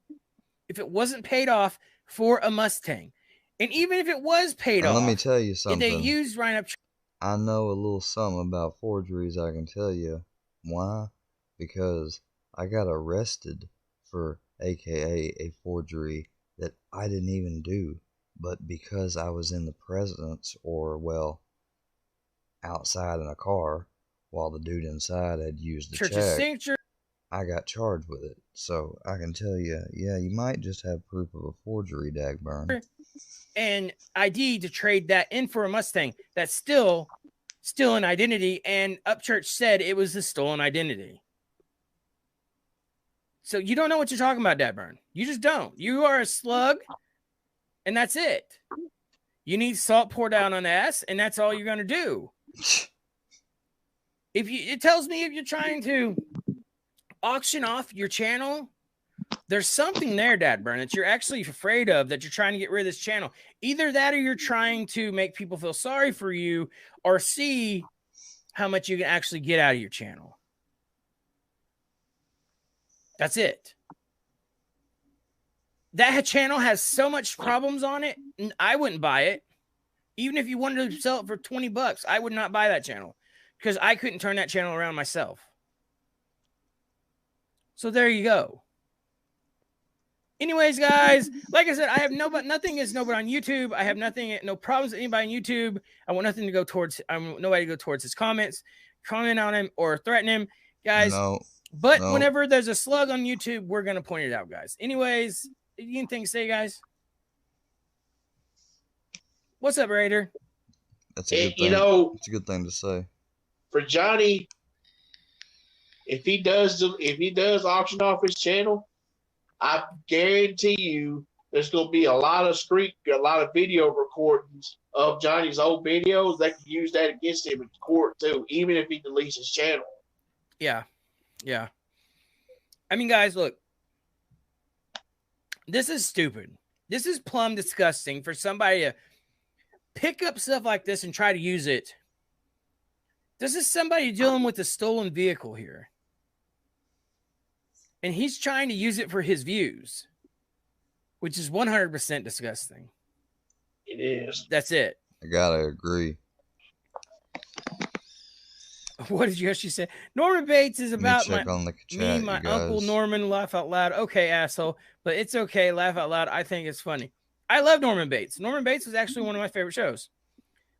[SPEAKER 8] if it wasn't paid off, for a Mustang. And even if it was paid
[SPEAKER 1] And
[SPEAKER 8] off,
[SPEAKER 1] let me tell you
[SPEAKER 8] if
[SPEAKER 1] something.
[SPEAKER 8] they used Ryan up.
[SPEAKER 1] I know a little something about forgeries. I can tell you why. Because I got arrested for AKA a forgery that I didn't even do, but because I was in the presence, or well, outside in a car while the dude inside had used the
[SPEAKER 8] Church's
[SPEAKER 1] check,
[SPEAKER 8] signature.
[SPEAKER 1] I got charged with it. So I can tell you, yeah, you might just have proof of a forgery, Dagburn.
[SPEAKER 8] And ID to trade that in for a Mustang. That's still an identity. And Upchurch said it was a stolen identity. So you don't know what you're talking about, Dadburn. You just don't. You are a slug, and that's it. You need salt poured out on the ass, and that's all you're going to do. It tells me if you're trying to auction off your channel, there's something there, Dadburn, that you're actually afraid of, that you're trying to get rid of this channel. Either that, or you're trying to make people feel sorry for you, or see how much you can actually get out of your channel. That's it. That channel has so much problems on it, and I wouldn't buy it. Even if you wanted to sell it for $20, I would not buy that channel, because I couldn't turn that channel around myself. So there you go. Anyways, guys, like I said, I have nothing against nobody on YouTube. I have no problems with anybody on YouTube. I want nothing to go towards. I want nobody to go towards his comments, comment on him, or threaten him, guys.
[SPEAKER 1] No.
[SPEAKER 8] But whenever there's a slug on YouTube, we're gonna point it out, guys. Anyways, anything to say, guys? What's up, Raider?
[SPEAKER 1] That's a good thing.
[SPEAKER 9] You know,
[SPEAKER 1] it's a good thing to say.
[SPEAKER 9] For Johnny, if he does auction off his channel, I guarantee you there's going to be a lot of video recordings of Johnny's old videos that can use that against him in court too, even if he deletes his channel.
[SPEAKER 8] Yeah. Yeah. I mean, guys, look. This is stupid. This is plumb disgusting for somebody to pick up stuff like this and try to use it. This is somebody dealing with a stolen vehicle here. And he's trying to use it for his views, which is 100% disgusting.
[SPEAKER 9] It is.
[SPEAKER 8] That's it.
[SPEAKER 1] I gotta agree.
[SPEAKER 8] What did you actually say? Norman Bates is about
[SPEAKER 1] me and
[SPEAKER 8] my Uncle Norman, laugh out loud. Okay, asshole, but it's okay. Laugh out loud. I think it's funny. I love Norman Bates. Norman Bates was actually one of my favorite shows.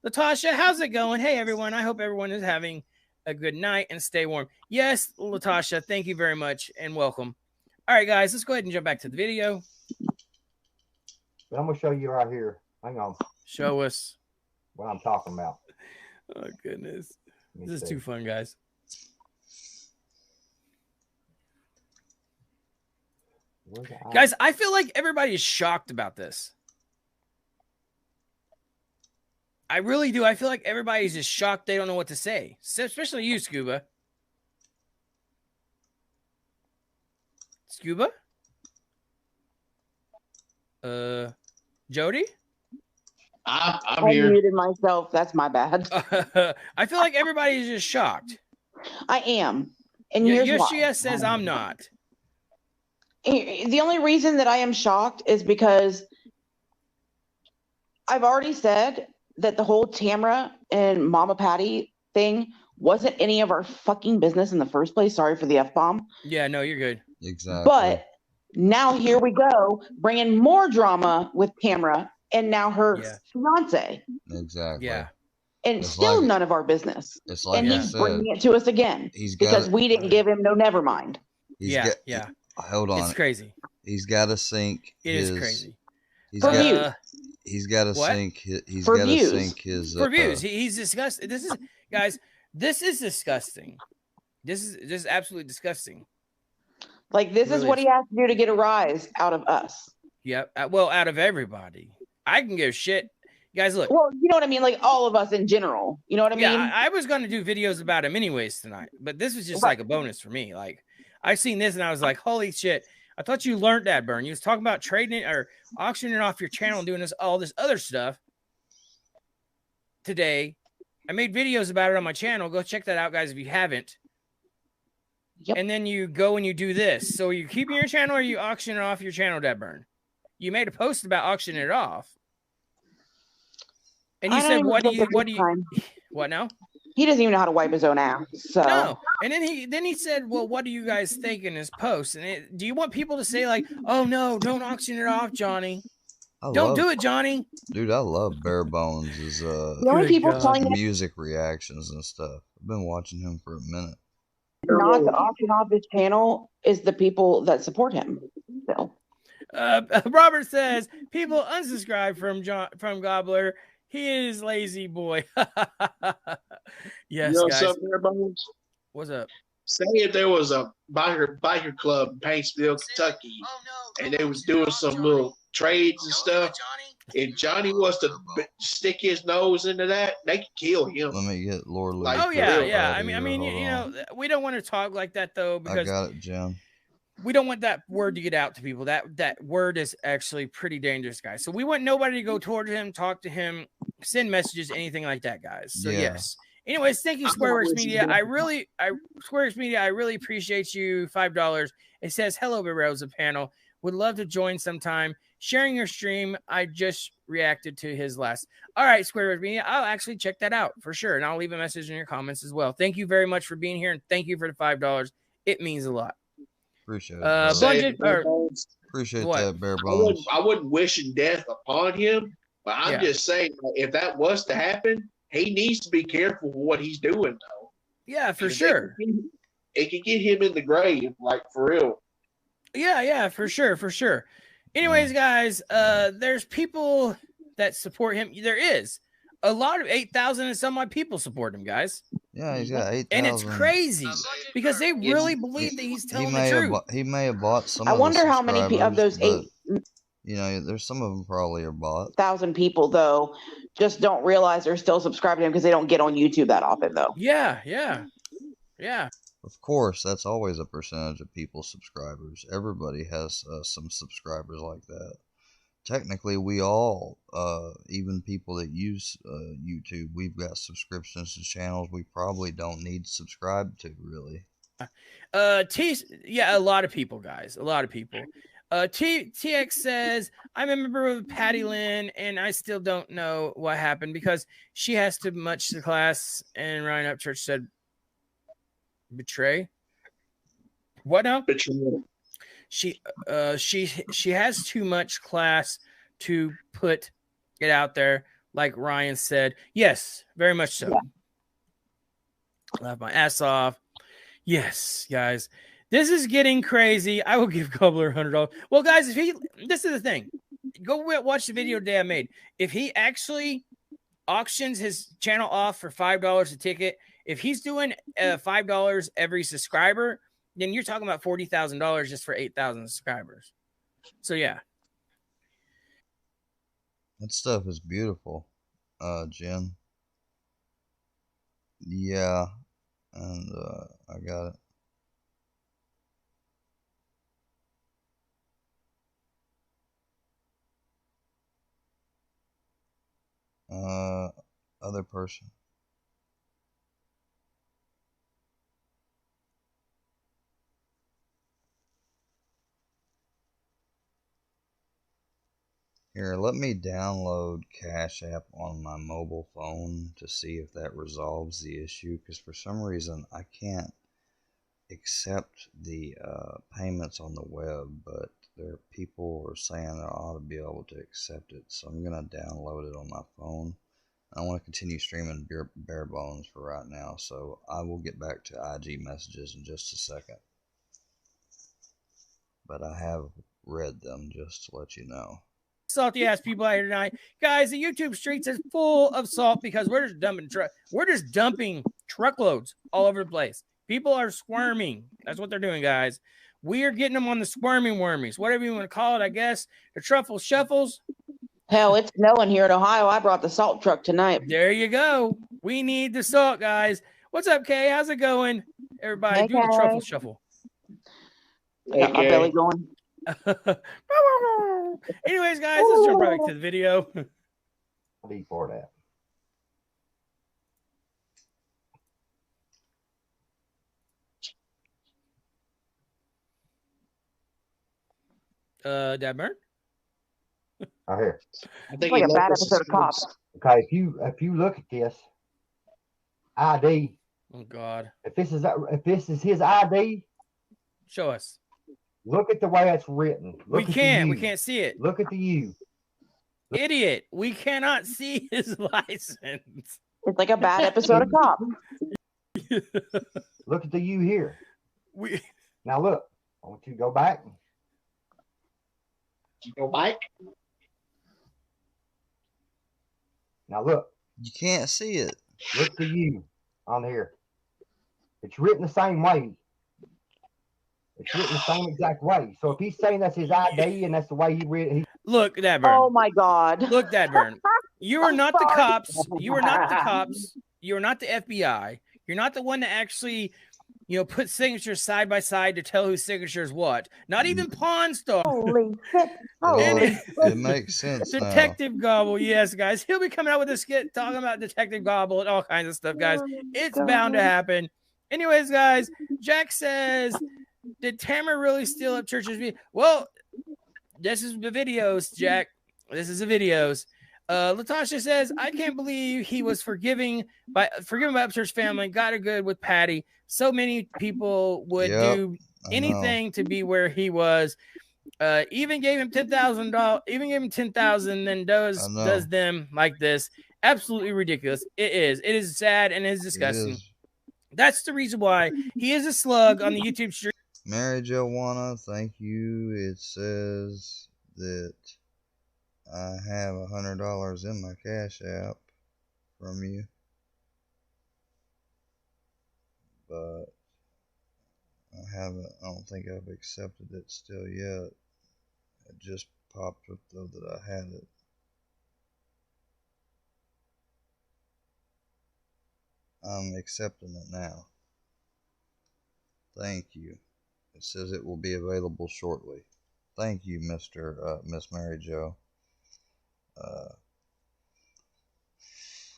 [SPEAKER 8] Latasha, how's it going? Hey, everyone. I hope everyone is having a good night and stay warm. Yes, Latasha, thank you very much and welcome. All right, guys, let's go ahead and jump back to the video.
[SPEAKER 7] I'm going to show you right here. Hang on.
[SPEAKER 8] Show us
[SPEAKER 7] what I'm talking about.
[SPEAKER 8] Oh, goodness. This is too fun, guys. Guys, I feel like everybody is shocked about this. I really do. I feel like everybody's just shocked. They don't know what to say, especially you, Scuba. Scuba? Jody?
[SPEAKER 9] I'm here.
[SPEAKER 6] I muted myself. That's my bad.
[SPEAKER 8] I feel like everybody is just shocked.
[SPEAKER 6] I am. And here's why.
[SPEAKER 8] Yoshia says I'm not.
[SPEAKER 6] The only reason that I am shocked is because I've already said that the whole Tamra and Mama Patty thing wasn't any of our fucking business in the first place. Sorry for the F-bomb.
[SPEAKER 8] Yeah, no, you're good.
[SPEAKER 1] Exactly.
[SPEAKER 6] But now here we go, bringing more drama with Tamra and now her fiance.
[SPEAKER 1] Exactly.
[SPEAKER 8] Yeah.
[SPEAKER 6] And it's still none of our business.
[SPEAKER 1] It's like
[SPEAKER 6] and he's bringing it to us again because we didn't give him no never mind.
[SPEAKER 1] Hold on.
[SPEAKER 8] It's crazy.
[SPEAKER 1] He's got to sync.
[SPEAKER 8] It is crazy.
[SPEAKER 6] For views.
[SPEAKER 1] He's got to sync. He's
[SPEAKER 6] got
[SPEAKER 1] to sync his
[SPEAKER 8] for views. He's disgusting. This is, guys. This is disgusting. This is absolutely disgusting.
[SPEAKER 6] Like this is what he has to do to get a rise out of us.
[SPEAKER 8] Yep. Well, out of everybody, I can give shit. Guys, look.
[SPEAKER 6] Well, you know what I mean? Like all of us in general. You know what I mean?
[SPEAKER 8] Yeah, I was going to do videos about him anyways tonight, but this was just like a bonus for me. Like I seen this and I was like, holy shit. I thought you learned that, Burn. You was talking about trading it or auctioning off your channel and doing all this other stuff today. I made videos about it on my channel. Go check that out, guys, if you haven't.
[SPEAKER 6] Yep.
[SPEAKER 8] And then you go and you do this. So you keeping your channel or you auction it off your channel, Deadburn? You made a post about auctioning it off. And you said, what now?
[SPEAKER 6] He doesn't even know how to wipe his own ass. So
[SPEAKER 8] no. And then he said, well, what do you guys think in his post? And do you want people to say like, oh no, don't auction it off, Johnny? Don't do it, Johnny.
[SPEAKER 1] Dude, I love Bare Bones'
[SPEAKER 6] the only people telling
[SPEAKER 1] music reactions and stuff. I've been watching him for a minute.
[SPEAKER 6] Not to auction off his channel is the people that support him. So.
[SPEAKER 8] Robert says people unsubscribe from Gobbler. He is lazy boy. Yes, guys.
[SPEAKER 9] What's up, Bare Bones?
[SPEAKER 8] What's up?
[SPEAKER 9] Say if there was a biker club in Paintsville, Kentucky, and they was doing some little trades and stuff. If Johnny was to stick his nose into that, they could kill him.
[SPEAKER 1] Let me get Lord Lee.
[SPEAKER 8] Like, yeah. I mean, you know, we don't want to talk like that though, because
[SPEAKER 1] I got it, Jim.
[SPEAKER 8] We don't want that word to get out to people. That word is actually pretty dangerous, guys. So we want nobody to go toward him, talk to him, send messages, anything like that, guys. So yes. Anyways, thank you, Squareworks Media. Squareworks Media, I really appreciate you. $5. It says, hello, Barroza panel. Would love to join sometime. Sharing your stream. I just reacted to his last. All right, Squareworks Media. I'll actually check that out for sure. And I'll leave a message in your comments as well. Thank you very much for being here. And thank you for the $5. It means a lot.
[SPEAKER 1] Appreciate it. Appreciate that, Bare Bones.
[SPEAKER 9] I wouldn't wish death upon him, but I'm just saying, if that was to happen, he needs to be careful with what he's doing, though.
[SPEAKER 8] Yeah, for sure.
[SPEAKER 9] It could get him in the grave, like for real.
[SPEAKER 8] Yeah, for sure. Anyways, guys, there's people that support him. There is a lot of 8,000 and some odd people support him, guys.
[SPEAKER 1] Yeah, he's got 8,000.
[SPEAKER 8] And it's crazy because they really believe that he's telling the truth.
[SPEAKER 1] He may have bought some.
[SPEAKER 6] I wonder how many of those 8.
[SPEAKER 1] You know, there's some of them probably are bought.
[SPEAKER 6] 1,000 people though just don't realize they're still subscribing to him because they don't get on YouTube that often though.
[SPEAKER 8] Yeah.
[SPEAKER 1] Of course, that's always a percentage of people's subscribers. Everybody has some subscribers like that. Technically, we all, even people that use YouTube, we've got subscriptions to channels we probably don't need to subscribe to, really.
[SPEAKER 8] A lot of people, guys. A lot of people. TX says, I'm a member of Patty Lynn, and I still don't know what happened because she has too much to class, and Ryan Upchurch said, betray? What now?
[SPEAKER 9] Betray.
[SPEAKER 8] She has too much class to put it out there, like Ryan said. Yes, very much so. Yeah. Laugh my ass off. Yes, guys. This is getting crazy. I will give Cobbler $100. Well, guys, this is the thing. Go watch the video today I made. If he actually auctions his channel off for $5 a ticket, if he's doing $5 every subscriber, then you're talking about $40,000 just for 8,000 subscribers. So yeah,
[SPEAKER 1] that stuff is beautiful, Jen. Yeah, and I got it. Other person. Here, let me download Cash App on my mobile phone to see if that resolves the issue, because for some reason I can't accept the payments on the web, but there are people who are saying I ought to be able to accept it, so I'm going to download it on my phone. I want to continue streaming Bare Bones for right now, so I will get back to IG messages in just a second. But I have read them, just to let you know.
[SPEAKER 8] Salty ass people out here tonight, guys. The YouTube streets is full of salt because we're just dumping truckloads all over the place. People are squirming. That's what they're doing, guys. We are getting them on the squirming wormies, whatever you want to call it. I guess the truffle shuffles.
[SPEAKER 6] Hell, it's snowing here in Ohio. I brought the salt truck tonight.
[SPEAKER 8] There you go. We need the salt, guys. What's up, Kay? How's it going? Everybody,
[SPEAKER 6] hey,
[SPEAKER 8] do the truffle shuffle.
[SPEAKER 6] I got my belly going.
[SPEAKER 8] Anyways, guys, let's jump right back to the video.
[SPEAKER 7] Before that.
[SPEAKER 8] Dad Burn?
[SPEAKER 7] Right here.
[SPEAKER 9] I
[SPEAKER 6] It's
[SPEAKER 9] think
[SPEAKER 6] like
[SPEAKER 9] he
[SPEAKER 6] a bad
[SPEAKER 9] left the
[SPEAKER 6] episode of
[SPEAKER 9] suspense.
[SPEAKER 6] Cops.
[SPEAKER 7] Okay, if you look at this ID,
[SPEAKER 8] Oh God.
[SPEAKER 7] if this is his ID,
[SPEAKER 8] Show us.
[SPEAKER 7] look at the way it's written.
[SPEAKER 8] We
[SPEAKER 7] Look at
[SPEAKER 8] can't.
[SPEAKER 7] the
[SPEAKER 8] We
[SPEAKER 7] U.
[SPEAKER 8] can't see it.
[SPEAKER 7] Look at the U.
[SPEAKER 8] Idiot. We cannot see his license.
[SPEAKER 6] It's like a bad episode of Cops.
[SPEAKER 7] Look at the U here. Now look. I want you to go back.
[SPEAKER 9] Go back.
[SPEAKER 7] Now look.
[SPEAKER 1] You can't see it.
[SPEAKER 7] Look at the U on here. It's written the same way. It's written the same exact way. So if he's saying that's his ID and that's the way he read it,
[SPEAKER 8] Look, Dad Burn.
[SPEAKER 6] Oh my God.
[SPEAKER 8] Look, Dad Burn. You are
[SPEAKER 6] I'm
[SPEAKER 8] not the
[SPEAKER 6] sorry.
[SPEAKER 8] cops. You are not the cops. You are not the FBI. You're not the one that actually, put signatures side by side to tell whose signature is what. Not even Pawn Star.
[SPEAKER 6] Holy shit. Holy
[SPEAKER 1] It makes sense now.
[SPEAKER 8] Detective Gobble, yes, guys. He'll be coming out with a skit talking about Detective Gobble and all kinds of stuff, guys. It's bound to happen. Anyways, guys, Jack says, did Tamara really steal up Church's video? Well, this is the videos, Jack. This is the videos. Latasha says, I can't believe he was forgiven by Upchurch family, got it good with Patty. So many people would do anything to be where he was. Even gave him $10,000, even gave him 10,000, then does them like this. Absolutely ridiculous. It is. It is sad and it is disgusting. That's the reason why he is a slug on the YouTube stream.
[SPEAKER 1] Mary Joanna, thank you. It says that I have $100 in my Cash App from you, but I don't think I've accepted it still yet. It just popped up though that I had it. I'm accepting it now. Thank you. It says it will be available shortly. Thank you, Miss Mary Jo.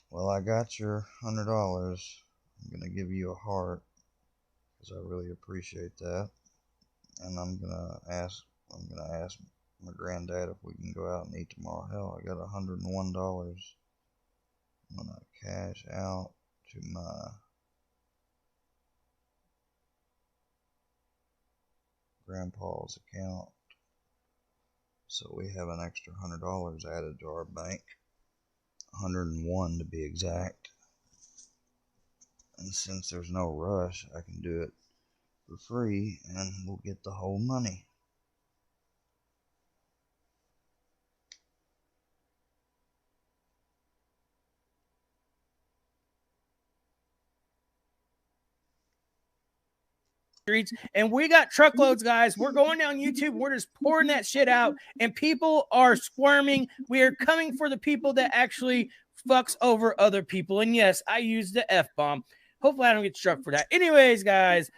[SPEAKER 1] Well, I got your $100. I'm gonna give you a heart because I really appreciate that, and I'm gonna ask my granddad if we can go out and eat tomorrow. Hell, I got $101. I'm gonna cash out to my grandpa's account, so we have an extra $100 added to our bank. 101 to be exact. And since there's no rush, I can do it for free and we'll get the whole money.
[SPEAKER 8] Streets, and we got truckloads, guys. We're going down YouTube. We're just pouring that shit out, and people are squirming. We are coming for the people that actually fucks over other people. And yes, I used the F-bomb. Hopefully, I don't get struck for that. Anyways, guys.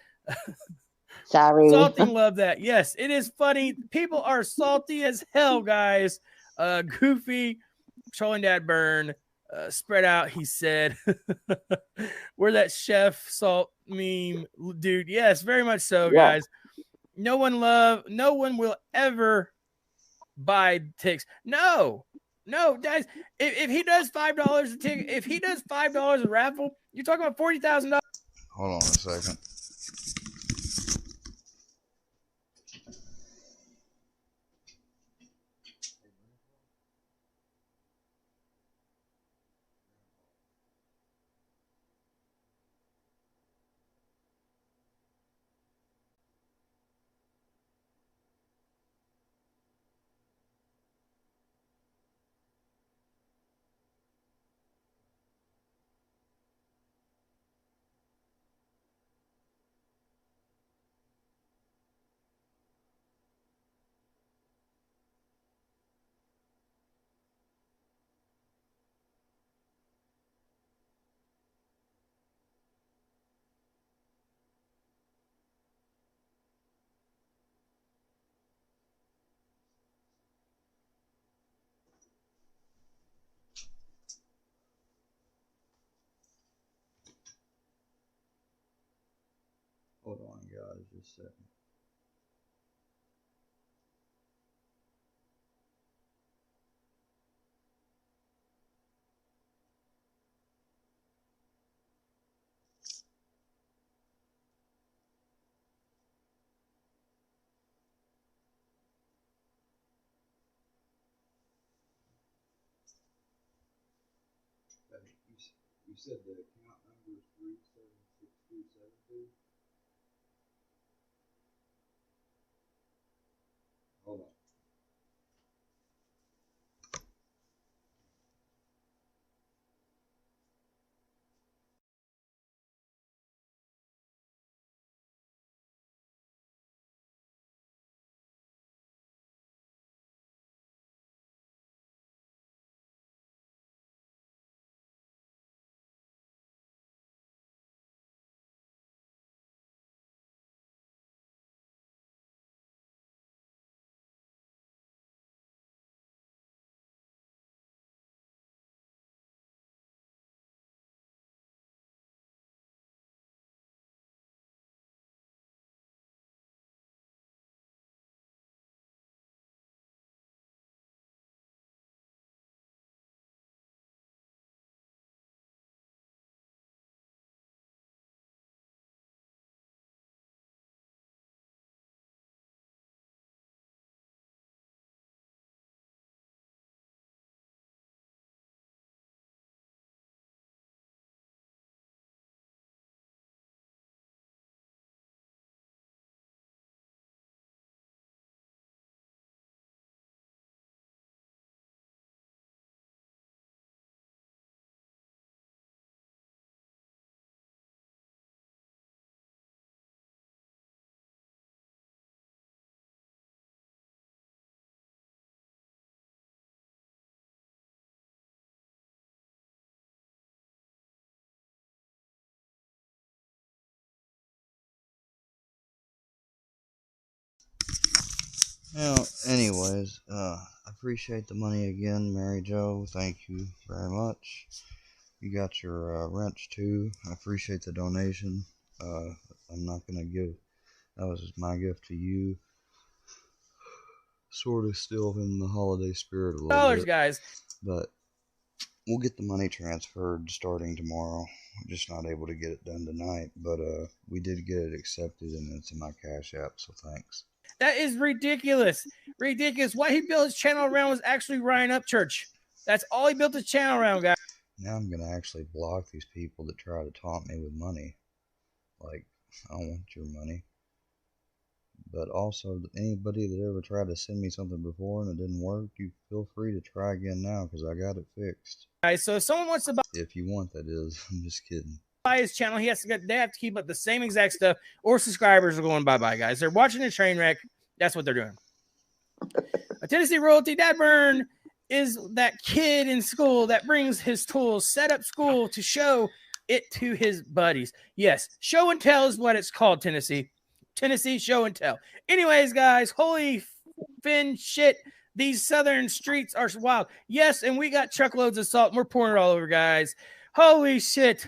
[SPEAKER 6] Sorry.
[SPEAKER 8] Salty love that. Yes, it is funny. People are salty as hell, guys. Goofy, trolling Dad Burn. Spread out, he said. We're that chef salt meme, dude. Yes, very much so, guys. No one will ever buy ticks. No, guys. If he does $5 a ticket, if he does $5 a raffle, you're talking about $40,000.
[SPEAKER 1] Hold on a second. Hold on, guys, just a second. You said the account number is 376272. Hold on. Well, anyways, I appreciate the money again, Mary Jo. Thank you very much. You got your wrench too. I appreciate the donation. I'm not gonna give. That was my gift to you. Sort of still in the holiday spirit a little bit,
[SPEAKER 8] guys.
[SPEAKER 1] But we'll get the money transferred starting tomorrow. I'm just not able to get it done tonight, but we did get it accepted and it's in my Cash App, so thanks.
[SPEAKER 8] That is ridiculous. Ridiculous. What he built his channel around was actually Ryan Upchurch. That's all he built his channel around, guys.
[SPEAKER 1] Now I'm going to actually block these people that try to taunt me with money. Like, I don't want your money. But also, anybody that ever tried to send me something before and it didn't work, you feel free to try again now because I got it fixed.
[SPEAKER 8] Guys, so if someone wants to buy,
[SPEAKER 1] if you want, that is. I'm just kidding.
[SPEAKER 8] Buy his channel, they have to keep up the same exact stuff, or subscribers are going bye-bye, guys. They're watching a train wreck. That's what they're doing. A Tennessee royalty, Dad Burn is that kid in school that brings his tools, set up school to show it to his buddies. Yes, show and tell is what it's called, Tennessee. Tennessee show and tell. Anyways, guys, holy fin shit. These southern streets are wild. Yes, and we got truckloads of salt and we're pouring it all over, guys. Holy shit.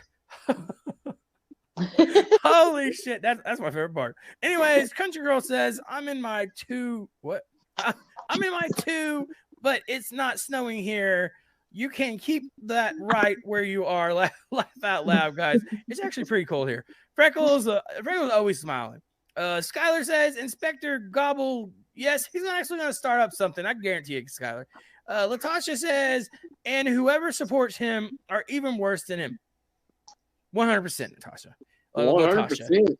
[SPEAKER 8] Holy shit. That's my favorite part. Anyways, Country Girl says, I'm in my two, but it's not snowing here. You can keep that right where you are. Laugh out loud, guys. It's actually pretty cold here. Freckles always smiling. Skylar says, Inspector Gobble, yes, he's actually going to start up something. I guarantee you, Skylar. Latasha says, and whoever supports him are even worse than him. 100%, Natasha.
[SPEAKER 9] 100%.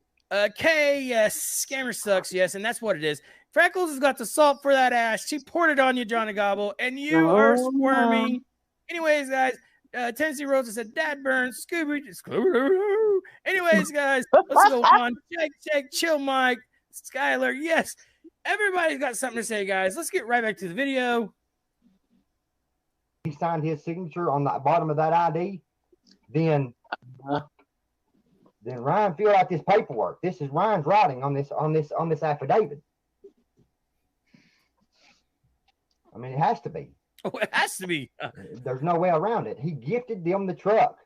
[SPEAKER 8] Kay, yes, scammer sucks, yes, and that's what it is. Freckles has got the salt for that ass. She poured it on you, Johnny Gobble, and you are squirming. Anyways, guys, Tennessee Rosa said, Dad burns, Scooby. Anyways, guys, let's go on. Check, chill, Mike, Skylar, yes. Everybody's got something to say, guys. Let's get right back to the video.
[SPEAKER 7] He signed his signature on the bottom of that ID. Then Ryan filled out this paperwork. This is Ryan's writing on this affidavit. I mean, it has to be.
[SPEAKER 8] Oh, it has to be.
[SPEAKER 7] There's no way around it. He gifted them the truck.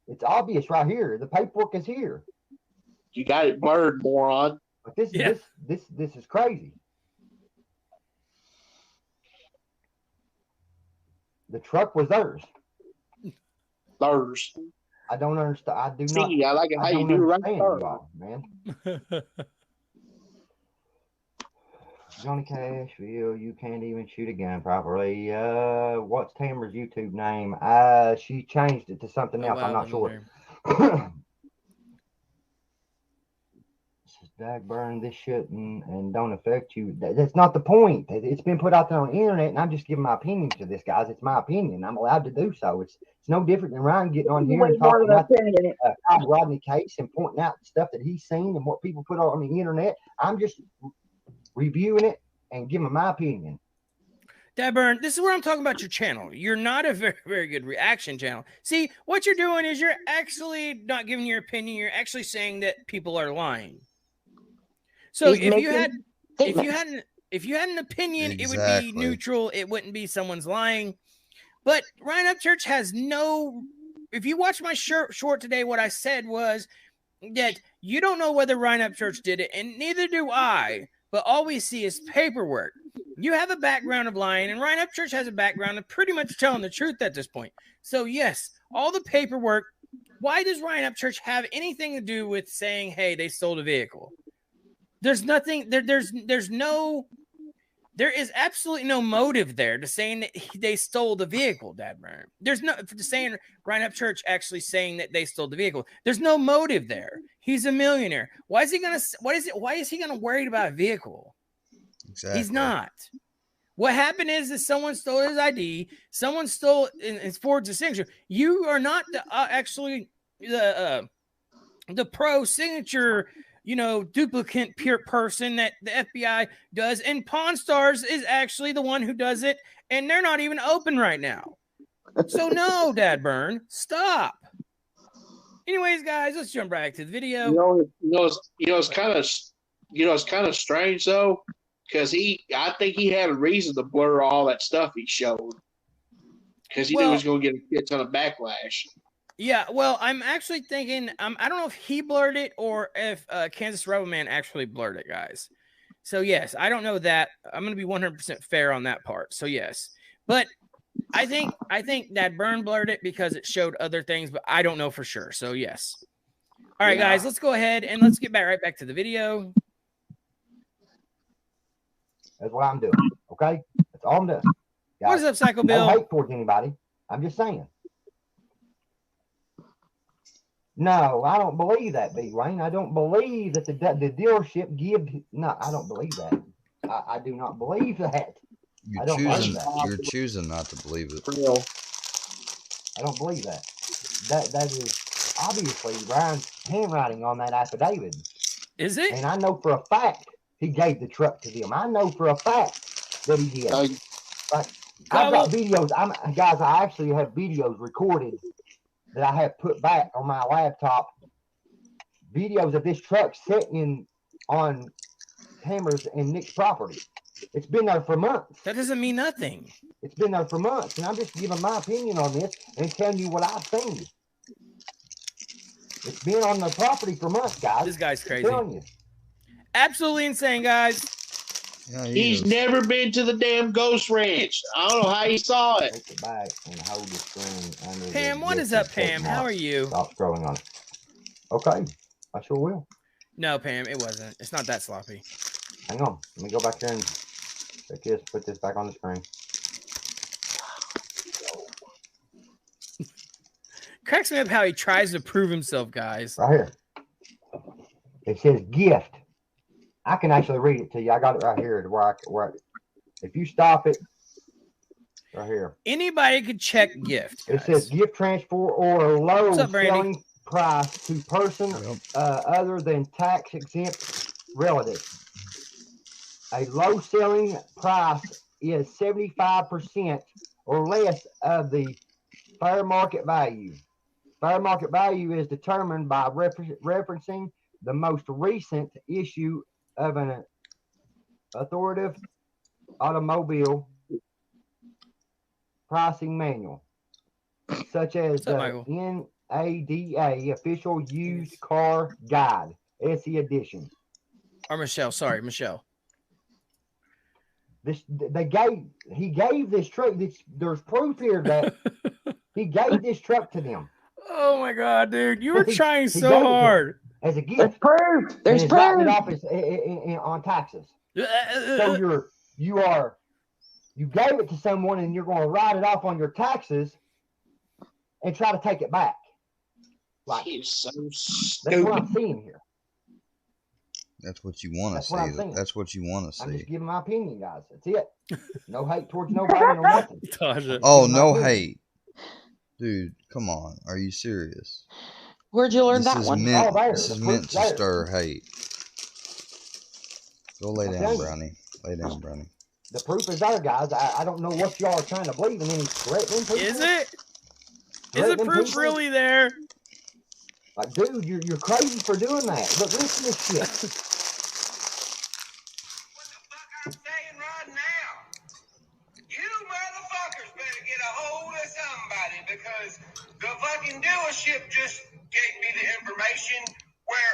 [SPEAKER 7] It's obvious right here. The paperwork is here.
[SPEAKER 9] You got it blurred, moron.
[SPEAKER 7] But this is crazy. The truck was theirs.
[SPEAKER 9] Theirs.
[SPEAKER 7] I don't understand. I do
[SPEAKER 9] See,
[SPEAKER 7] not.
[SPEAKER 9] I like it how you do right there,
[SPEAKER 7] man. Johnny Cashville, you can't even shoot a gun properly. What's Tamara's YouTube name? She changed it to something else. I'm not sure. Dagburn, this shouldn't and don't affect you. That's not the point. It's been put out there on the internet, and I'm just giving my opinion to this, guys. It's my opinion. I'm allowed to do so. It's no different than Ryan getting on here and talking about the Rodney case and pointing out the stuff that he's seen and what people put on the internet. I'm just reviewing it and giving my opinion.
[SPEAKER 8] Dagburn, this is where I'm talking about your channel. You're not a very, very good reaction channel. See, what you're doing is you're actually not giving your opinion. You're actually saying that people are lying. So if you had an opinion, it would be neutral. It wouldn't be someone's lying. But Ryan Upchurch has no. If you watch my short today, what I said was that you don't know whether Ryan Upchurch did it, and neither do I. But all we see is paperwork. You have a background of lying, and Ryan Upchurch has a background of pretty much telling the truth at this point. So yes, all the paperwork. Why does Ryan Upchurch have anything to do with saying, "Hey, they stole a vehicle"? There's nothing there. There is absolutely no motive there to saying that they stole the vehicle, Dagburn. There's no saying Ryan Upchurch actually saying that they stole the vehicle. There's no motive there. He's a millionaire. Why is he gonna worry about a vehicle?
[SPEAKER 1] Exactly.
[SPEAKER 8] He's not. What happened is someone stole his ID. Someone stole and forged a signature. You are not actually the pro signature. Duplicate pure person that the FBI does. And Pawn Stars is actually the one who does it. And they're not even open right now. So no, Dagburn, stop. Anyways, guys, let's jump back to the video.
[SPEAKER 9] It's kind of strange though, because I think he had a reason to blur all that stuff he showed. Because he knew he was going to get a ton of backlash.
[SPEAKER 8] Yeah, well, I'm actually thinking, I don't know if he blurred it or if Kansas Rebel Man actually blurred it, guys. So, yes, I don't know that. I'm going to be 100% fair on that part. So, yes. But I think Dagburn blurred it because it showed other things, but I don't know for sure. So, yes. All right, guys, let's go ahead and let's get right back to the video.
[SPEAKER 7] That's what I'm doing, okay? That's all I'm doing. Guys,
[SPEAKER 8] what is up, Psycho Bill?
[SPEAKER 7] No hate towards anybody. I'm just saying. No, I don't believe that, B. Wayne. I don't believe that the dealership give. No, I don't believe that. I do not believe that.
[SPEAKER 1] You're choosing not to believe it.
[SPEAKER 7] I don't believe that. That is obviously Ryan's handwriting on that affidavit.
[SPEAKER 8] Is it?
[SPEAKER 7] And I know for a fact he gave the truck to them. I know for a fact that he did. Like, I've got videos. Guys, I actually have videos recorded that I have put back on my laptop, videos of this truck sitting on Tamara's and Nick's property. It's been there for months.
[SPEAKER 8] That doesn't mean nothing.
[SPEAKER 7] It's been there for months, and I'm just giving my opinion on this and telling you what I've seen. It's been on the property for months, guys.
[SPEAKER 8] This guy's crazy.
[SPEAKER 7] I'm telling you.
[SPEAKER 8] Absolutely insane, guys.
[SPEAKER 1] Yeah,
[SPEAKER 9] He's never been to the damn Ghost Ranch. I don't know how he saw it.
[SPEAKER 7] Take it back and hold the screen under
[SPEAKER 8] Pam, what is up, Pam? How are you?
[SPEAKER 7] Stop scrolling on it. Okay, I sure will.
[SPEAKER 8] No, Pam, it wasn't. It's not that sloppy.
[SPEAKER 7] Hang on. Let me go back here and put this back on the screen.
[SPEAKER 8] Cracks me up how he tries to prove himself, guys.
[SPEAKER 7] Right here. It says gift. I can actually read it to you. I got it right here. If you stop it, right here.
[SPEAKER 8] Anybody could check gift.
[SPEAKER 7] Guys. It says gift transfer or low selling price to person other than tax exempt relative. A low selling price is 75% or less of the fair market value. Fair market value is determined by referencing the most recent issue of an authoritative automobile pricing manual, such as the NADA Official Used Car Guide, SE Edition.
[SPEAKER 8] Or Michelle, sorry, Michelle.
[SPEAKER 7] He gave this truck. There's proof here that he gave this truck to them.
[SPEAKER 8] Oh my God, dude! You were trying so hard.
[SPEAKER 7] As a gift.
[SPEAKER 6] There's proof. There's proof.
[SPEAKER 7] It off on taxes. So you gave it to someone and you're going to write it off on your taxes and try to take it back. Like,
[SPEAKER 9] so
[SPEAKER 7] that's what I'm seeing here.
[SPEAKER 1] That's what you want to see. That's what you want to see.
[SPEAKER 7] I'm just giving my opinion, guys. That's it. No hate towards nobody or nothing.
[SPEAKER 1] Oh, no hate. Dude, come on. Are you serious?
[SPEAKER 6] Where'd you learn that one?
[SPEAKER 1] This is meant to stir hate. Go lay down, Brownie. Lay down, Brownie.
[SPEAKER 7] The proof is there, guys. I don't know what y'all are trying to believe in. Any threatening people?
[SPEAKER 8] Is it? Is the proof people? Really there?
[SPEAKER 7] Like, dude, you're crazy for doing that. Look, listen to this shit.
[SPEAKER 10] What the fuck I'm saying right now? You motherfuckers better get a hold of somebody, because the fucking dealership just gave me the information where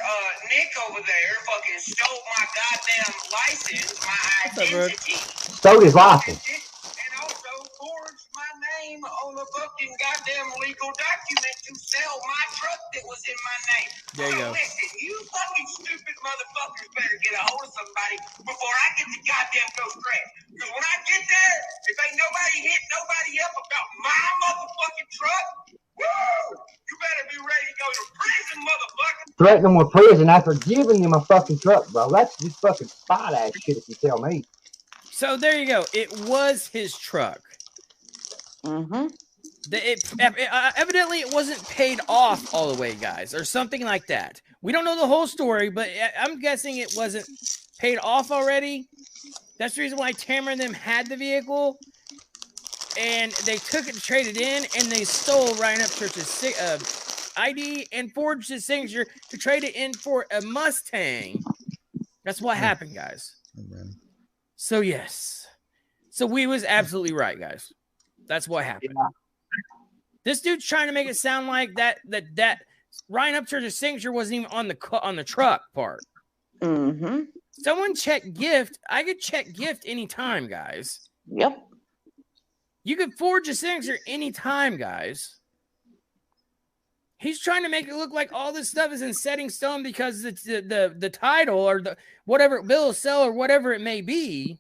[SPEAKER 10] Nick over there fucking stole my goddamn license, my identity.
[SPEAKER 7] Stole his license.
[SPEAKER 10] And also forged my name on a fucking goddamn legal document to sell my truck that was in my name.
[SPEAKER 8] There you go.
[SPEAKER 10] Listen, you fucking stupid motherfuckers better get a hold of somebody before I get the goddamn ghost crack. Because when I get there, if ain't nobody hit nobody up about my motherfucking truck, woo! You better be ready to go to prison, motherfucker.
[SPEAKER 7] Threaten them with prison after giving them a fucking truck, bro. That's just fucking spite ass shit if you tell me.
[SPEAKER 8] So there you go. It was his truck.
[SPEAKER 6] Mm-hmm.
[SPEAKER 8] Evidently, it wasn't paid off all the way, guys, or something like that. We don't know the whole story, but I'm guessing it wasn't paid off already. That's the reason why Tamara and them had the vehicle, and they took it, traded in, and they stole Ryan Upchurch's ID and forged his signature to trade it in for a Mustang. That's what happened, guys. So yes, so we was absolutely right, guys. That's what happened. Yeah. This dude's trying to make it sound like that Ryan Upchurch's signature wasn't even on the truck part.
[SPEAKER 6] Mm-hmm.
[SPEAKER 8] Someone check gift. I could check gift anytime, guys.
[SPEAKER 6] Yep.
[SPEAKER 8] You could forge a signature anytime, guys. He's trying to make it look like all this stuff is in setting stone because it's the title or the whatever bill of sale or whatever it may be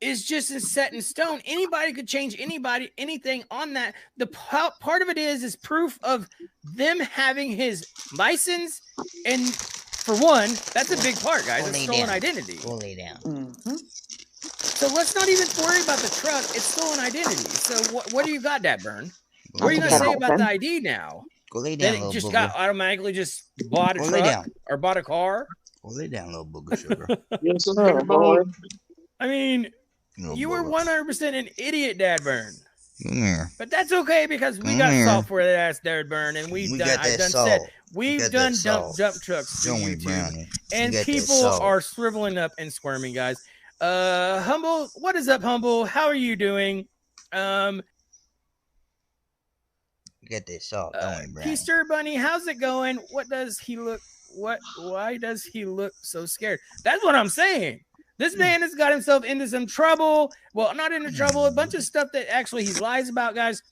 [SPEAKER 8] is just set in stone. Anybody could change anything on that. The part of it is proof of them having his license, and for one, that's a big part, guys. It's stolen identity.
[SPEAKER 11] We'll lay down.
[SPEAKER 6] Mm-hmm.
[SPEAKER 8] So let's not even worry about the truck. It's stolen identity. So what do you got, Dad Burn? What are you gonna say about the ID now?
[SPEAKER 11] Go lay down.
[SPEAKER 8] That it just got automatically just bought a truck or bought a car?
[SPEAKER 11] Go lay down, little booger sugar.
[SPEAKER 9] Yes, sir.
[SPEAKER 8] I mean, you were 100% an idiot, Dad Burn.
[SPEAKER 11] Come here.
[SPEAKER 8] But that's okay because we got salt for that ass, Dad Burn, and we've done dump trucks to YouTube, and people are shriveling up and squirming, guys. Humble, what is up, Humble? How are you doing?
[SPEAKER 11] Get this salt, don't we,
[SPEAKER 8] Easter Bunny, how's it going? Why does he look so scared? That's what I'm saying. This man has got himself into some trouble. Well, not into trouble, a bunch of stuff that actually he lies about, guys.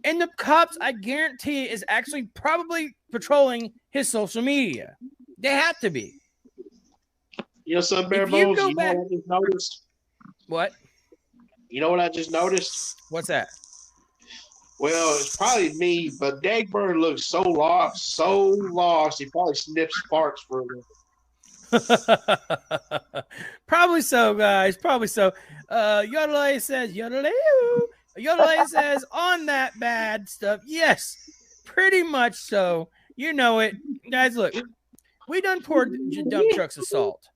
[SPEAKER 8] And the cops, I guarantee, is actually probably patrolling his social media. They have to be.
[SPEAKER 9] You know something, Bare Bones? You know what I just noticed?
[SPEAKER 8] What?
[SPEAKER 9] You know what I just noticed?
[SPEAKER 8] What's that?
[SPEAKER 9] Well, it's probably me, but Dagbird looks so lost. He probably sniffs sparks for him.
[SPEAKER 8] Probably so, guys. Probably so. Yodelay says, Yodelay says, on that bad stuff. Yes, pretty much so. You know it. Guys, look. We done poured dump trucks of salt.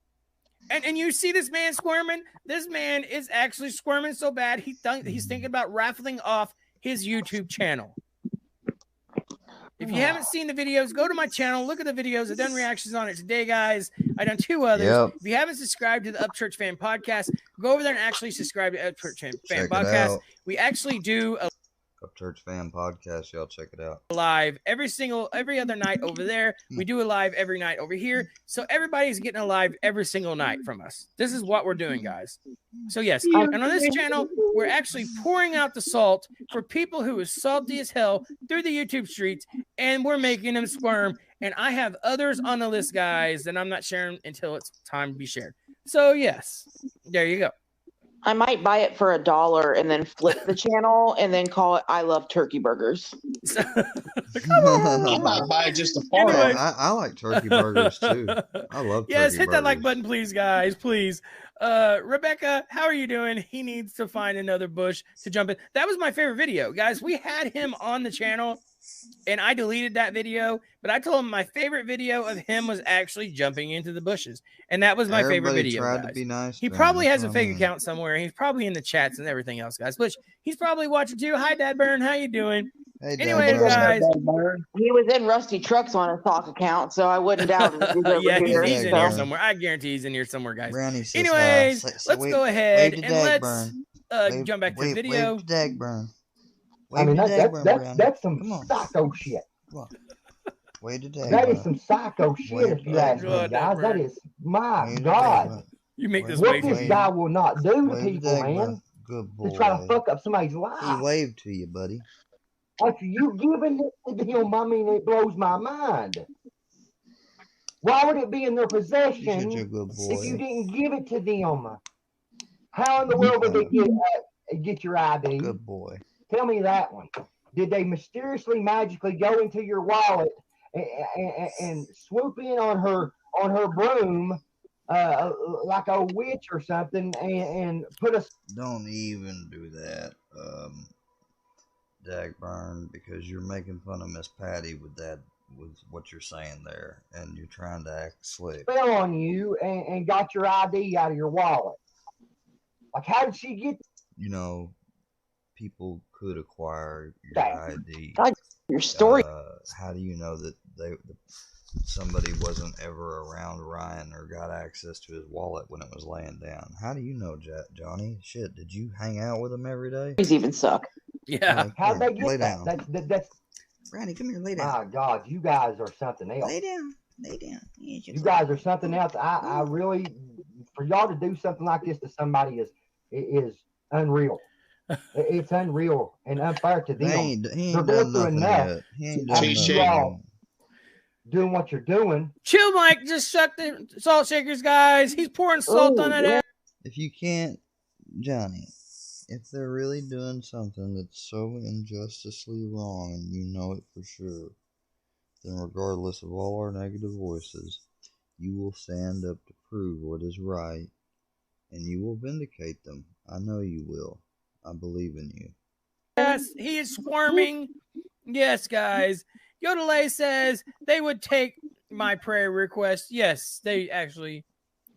[SPEAKER 8] And you see this man squirming? This man is actually squirming so bad he's thinking about raffling off his YouTube channel. If you haven't seen the videos, go to my channel, look at the videos. I've done reactions on it today, guys. I've done 2 others. Yep. If you haven't subscribed to the Upchurch Fan Podcast, go over there and actually subscribe to Upchurch Fan Podcast. We actually do a
[SPEAKER 1] Upchurch Fan Podcast. Y'all check it out.
[SPEAKER 8] Live every other night over there. We do a live every night over here. So everybody's getting a live every single night from us. This is what we're doing, guys. So yes, and on this channel, we're actually pouring out the salt for people who is salty as hell through the YouTube streets, and we're making them squirm And I have others on the list, guys, that I'm not sharing until it's time to be shared. So, yes, there you go.
[SPEAKER 6] I might buy it for $1 and then flip the channel and then call it I Love Turkey Burgers.
[SPEAKER 9] I might buy just a part.
[SPEAKER 8] Anyway.
[SPEAKER 1] I like turkey burgers too. I love
[SPEAKER 8] yes,
[SPEAKER 1] turkey
[SPEAKER 8] hit
[SPEAKER 1] burgers.
[SPEAKER 8] that like button, please, guys. Please. Rebecca, how are you doing? He needs to find another bush to jump in. That was my favorite video, guys. We had him on the channel and I deleted that video, but I told him my favorite video of him was actually jumping into the bushes. And that was my favorite video.
[SPEAKER 1] Tried
[SPEAKER 8] guys.
[SPEAKER 1] to be nice
[SPEAKER 8] he
[SPEAKER 1] to
[SPEAKER 8] probably
[SPEAKER 1] him.
[SPEAKER 8] has a fake account somewhere. He's probably in the chats and everything else, guys. Which he's probably watching too. Hi, Dad Burn. How you doing?
[SPEAKER 1] Hey,
[SPEAKER 8] anyway, guys.
[SPEAKER 6] He was in Rusty Trucks on his talk account, so I wouldn't doubt him.
[SPEAKER 8] Yeah, he's in here somewhere. I guarantee he's in here somewhere, guys. Anyways, let's go ahead and let's jump back to the video.
[SPEAKER 7] I mean, that's some psycho shit. That is some psycho shit, if you ask me, guys. That is, my God.
[SPEAKER 8] You make this
[SPEAKER 7] what this guy will not do to people, man.
[SPEAKER 1] Good boy.
[SPEAKER 7] To try to fuck up somebody's life.
[SPEAKER 1] He waved to you, buddy.
[SPEAKER 7] After you giving it to him, I mean, it blows my mind. Why would it be in their possession if you didn't give it to them? How in the world would they get your ID?
[SPEAKER 1] Good boy.
[SPEAKER 7] Tell me that one. Did they mysteriously, magically go into your wallet and swoop in on her broom like a witch or something and put us?
[SPEAKER 1] Don't even do that, Dagburn, because you're making fun of Miss Patty with what you're saying there, and you're trying to act slick.
[SPEAKER 7] Fell on you and got your ID out of your wallet. Like, how did she get?
[SPEAKER 1] You know, people could acquire your ID.
[SPEAKER 6] Your story.
[SPEAKER 1] How do you know that somebody wasn't ever around Ryan or got access to his wallet when it was laying down? How do you know, Johnny? Shit, did you hang out with him every day?
[SPEAKER 6] He's even suck.
[SPEAKER 8] Yeah.
[SPEAKER 7] How'd they get
[SPEAKER 1] lay
[SPEAKER 7] that?
[SPEAKER 1] down.
[SPEAKER 7] That's
[SPEAKER 11] Randy, come here, lay down.
[SPEAKER 7] My God, you guys are something else.
[SPEAKER 11] Lay down. Lay down.
[SPEAKER 7] You guys are something else. I really, for y'all to do something like this to somebody is unreal. It's unreal and unfair to them.
[SPEAKER 1] He ain't
[SPEAKER 7] They're
[SPEAKER 1] done
[SPEAKER 7] going through
[SPEAKER 1] nothing
[SPEAKER 7] enough.
[SPEAKER 1] yet. He ain't done nothing
[SPEAKER 7] You
[SPEAKER 1] yet.
[SPEAKER 7] all doing what you're doing.
[SPEAKER 8] Chill, Mike. Just shut the salt shakers, guys. He's pouring salt on that ass.
[SPEAKER 1] If you can't, Johnny, if they're really doing something that's so injusticely wrong and you know it for sure, then regardless of all our negative voices, you will stand up to prove what is right, and you will vindicate them. I know you will. I believe in you.
[SPEAKER 8] Yes, he is squirming. Yes, guys. Yodelay says they would take my prayer request. Yes, they actually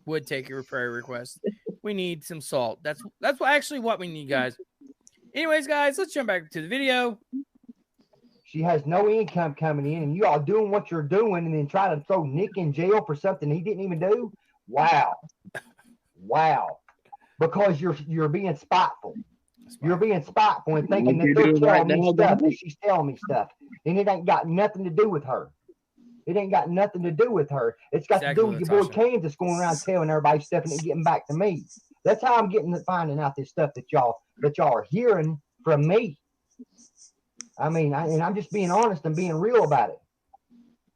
[SPEAKER 8] would take your prayer request. We need some salt. That's actually what we need, guys. Anyways, guys, let's jump back to the video.
[SPEAKER 7] She has no income coming in, and you all doing what you're doing, and then try to throw Nick in jail for something he didn't even do. Wow, wow! Because you're being spiteful. You're being spiteful and thinking that they're telling me stuff, that she's telling me stuff, and it ain't got nothing to do with her. It ain't got nothing to do with her. It's got to do with your boy Kansas going around telling everybody stuff and it getting back to me. That's how I'm finding out this stuff that y'all are hearing from me. I mean, and I'm just being honest and being real about it.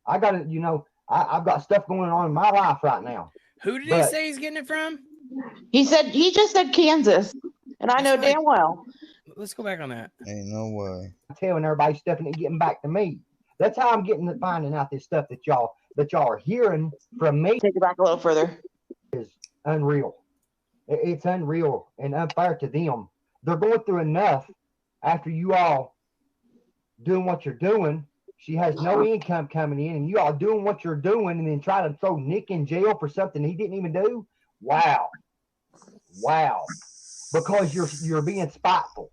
[SPEAKER 7] I got to, I've got stuff going on in my life right now.
[SPEAKER 8] Who did he say he's getting it from?
[SPEAKER 6] He just said Kansas, and I know damn well.
[SPEAKER 8] Let's go back on that.
[SPEAKER 1] Ain't no way.
[SPEAKER 7] Telling everybody stuff and it getting back to me. That's how I'm finding out this stuff that y'all are hearing from me.
[SPEAKER 6] Take it back a little further.
[SPEAKER 7] Is unreal. It's unreal and unfair to them. They're going through enough after you all doing what you're doing. She has no income coming in, and you all doing what you're doing, and then try to throw Nick in jail for something he didn't even do. Wow, wow! Because you're being spiteful.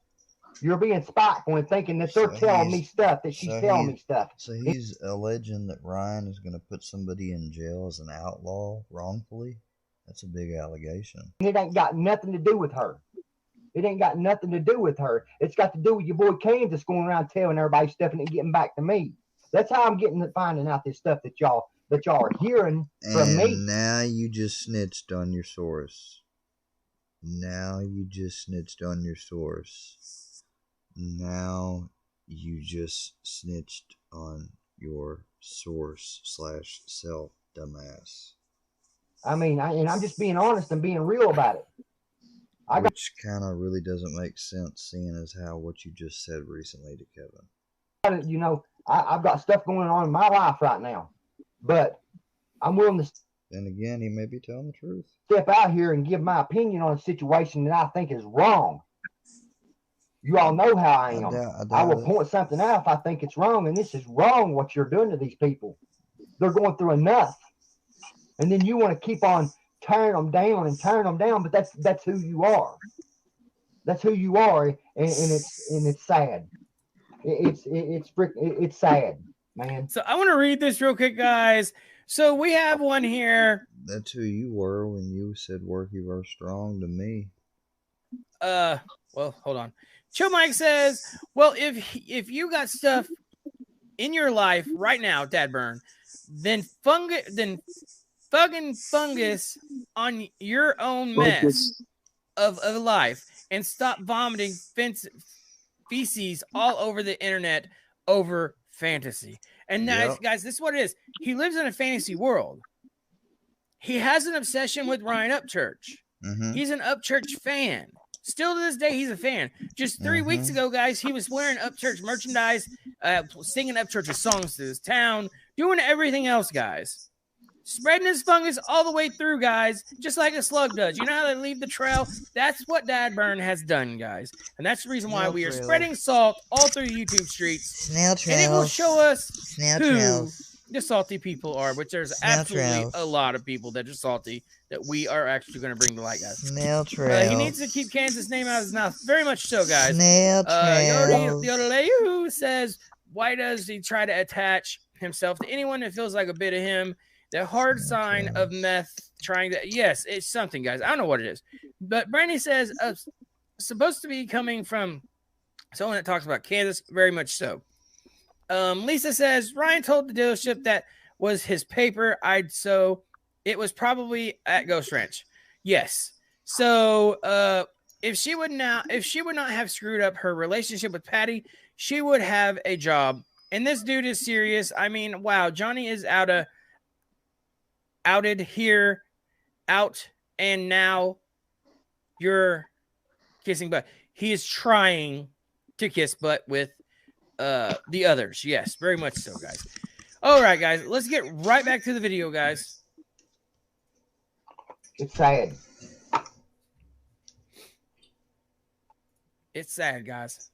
[SPEAKER 7] You're being spiteful and thinking that they're telling me stuff, that she's telling me stuff.
[SPEAKER 1] So he's alleging that Ryan is going to put somebody in jail as an outlaw wrongfully? That's a big allegation.
[SPEAKER 7] And it ain't got nothing to do with her. It ain't got nothing to do with her. It's got to do with your boy Kansas going around telling everybody stuff and it getting back to me. That's how I'm finding out this stuff that y'all are hearing from me.
[SPEAKER 1] Now you just snitched on your source. Now you just snitched on your source. Now you just snitched on your source/self dumbass.
[SPEAKER 7] I mean, I'm just being honest and being real about it.
[SPEAKER 1] Which kind of really doesn't make sense, seeing as how what you just said recently to Kevin.
[SPEAKER 7] You know, I've got stuff going on in my life right now, but I'm willing to.
[SPEAKER 1] Then again, he may be telling the truth.
[SPEAKER 7] Step out here and give my opinion on a situation that I think is wrong. You all know how I am. I will point something out if I think it's wrong, and this is wrong what you're doing to these people. They're going through enough, and then you want to keep on tearing them down, but that's who you are. That's who you are, and it's sad. It's sad, man.
[SPEAKER 8] So I want to read this real quick, guys. So we have one here.
[SPEAKER 1] That's who you were when you said worky versus strong to me.
[SPEAKER 8] Well, hold on. Chill Mike says, well, if you got stuff in your life right now, Dad Burn, then fucking fungus on your own mess of life and stop vomiting feces all over the internet over fantasy. And now, guys, this is what it is. He lives in a fantasy world. He has an obsession with Ryan Upchurch.
[SPEAKER 1] Mm-hmm.
[SPEAKER 8] He's an Upchurch fan. Still to this day, he's a fan. Just 3 weeks ago, guys, he was wearing Upchurch merchandise, singing Upchurch's songs to his town, doing everything else, guys. Spreading his fungus all the way through, guys, just like a slug does. You know how they leave the trail? That's what Dad Burn has done, guys. And that's the reason why we are spreading salt all through YouTube streets.
[SPEAKER 11] Snail trails.
[SPEAKER 8] And it will show us
[SPEAKER 11] Snail
[SPEAKER 8] who
[SPEAKER 11] trails.
[SPEAKER 8] the salty people are, which there's absolutely a lot of people that are salty that we are actually going to bring to light, guys.
[SPEAKER 11] Snail trails.
[SPEAKER 8] He needs to keep Kansas' name out of his mouth. Very much so, guys.
[SPEAKER 11] Snail trails.
[SPEAKER 8] Yodeleu says, why does he try to attach himself to anyone that feels like a bit of him? The hard sign of meth trying to, yes, it's something, guys. I don't know what it is. But Brandy says, supposed to be coming from someone that talks about Kansas, very much so. Lisa says, Ryan told the dealership that was his paper. So it was probably at Ghost Ranch. Yes. So if she would not have screwed up her relationship with Patty, she would have a job. And this dude is serious. I mean, wow, Johnny is outed here, out, and now you're kissing butt. He is trying to kiss butt with the others. Yes, very much so, guys. All right, guys, let's get right back to the video, guys.
[SPEAKER 7] It's sad.
[SPEAKER 8] It's sad, guys.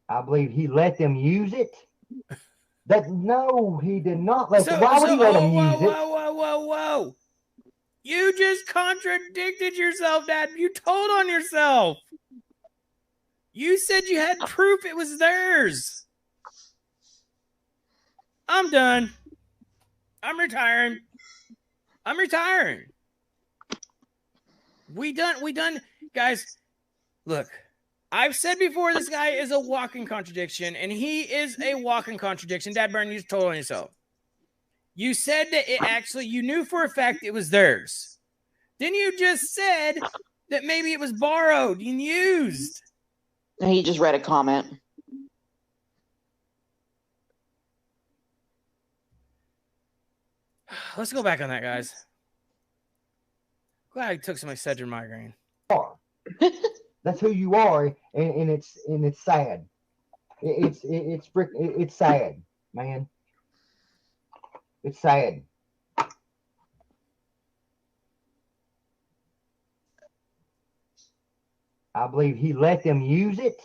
[SPEAKER 7] I believe he let them use it. No, he did not let them. Why would he let them use it?
[SPEAKER 8] Whoa. You just contradicted yourself, Dad. You told on yourself. You said you had proof it was theirs. I'm done. I'm retiring. We done. Guys, look. I've said before, this guy is a walking contradiction, and he is a walking contradiction. Dad Burn, you just told on yourself. You said that you knew for a fact it was theirs. Then you just said that maybe it was borrowed and used.
[SPEAKER 6] And he just read a comment.
[SPEAKER 8] Let's go back on that, guys. Glad I took some Excedrin migraine.
[SPEAKER 7] That's who you are, and it's sad. It's sad, man. It's sad. I believe he let them use it.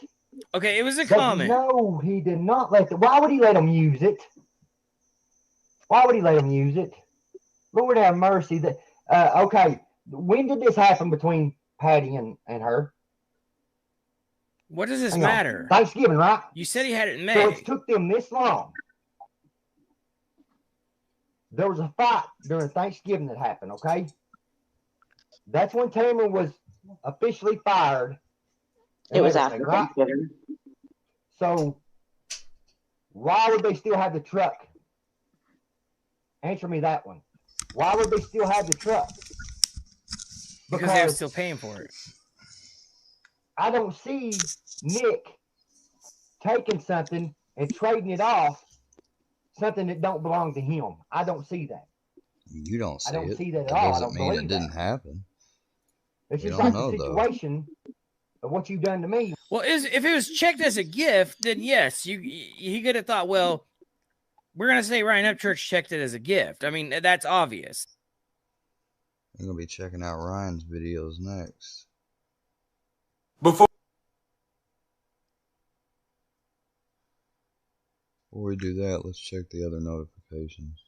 [SPEAKER 8] Okay, it was a comment.
[SPEAKER 7] No, he did not let them. Why would he let them use it? Lord have mercy. Okay, when did this happen between Patty and her?
[SPEAKER 8] What does this matter?
[SPEAKER 7] Thanksgiving, right?
[SPEAKER 8] You said he had it in May.
[SPEAKER 7] So it took them this long. There was a fight during Thanksgiving that happened, okay? That's when Tamara was officially fired.
[SPEAKER 6] It was after Thanksgiving.
[SPEAKER 7] So why would they still have the truck? Answer me that one. Why would they still have the truck?
[SPEAKER 8] Because they were still paying for it.
[SPEAKER 7] I don't see Nick taking something and trading it off something that don't belong to him. I don't see that.
[SPEAKER 1] You don't see
[SPEAKER 7] I don't
[SPEAKER 1] it.
[SPEAKER 7] see that at
[SPEAKER 1] It
[SPEAKER 7] all. I
[SPEAKER 1] doesn't
[SPEAKER 7] don't
[SPEAKER 1] mean it
[SPEAKER 7] believe
[SPEAKER 1] didn't
[SPEAKER 7] that.
[SPEAKER 1] happen.
[SPEAKER 7] It's
[SPEAKER 1] We
[SPEAKER 7] just
[SPEAKER 1] don't
[SPEAKER 7] like
[SPEAKER 1] know,
[SPEAKER 7] the
[SPEAKER 1] though.
[SPEAKER 7] situation of what you've done to me.
[SPEAKER 8] Well, if it was checked as a gift, then yes, he could have thought, well, we're gonna say Ryan Upchurch checked it as a gift. I mean, that's obvious.
[SPEAKER 1] I'm gonna be checking out Ryan's videos next.
[SPEAKER 3] Before
[SPEAKER 1] we do that, let's check the other notifications.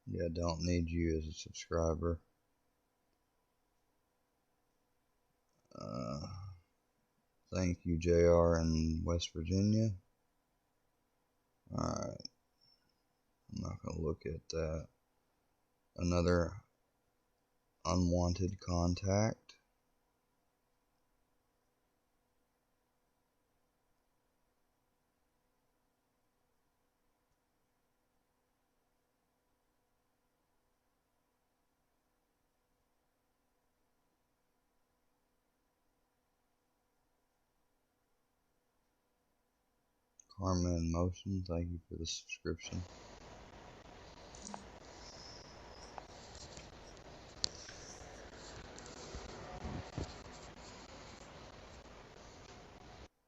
[SPEAKER 1] Yeah, don't need you as a subscriber. Thank you, JR in West Virginia. Alright. I'm not going to look at that. Another unwanted contact. Karma in Motion, thank you for the subscription.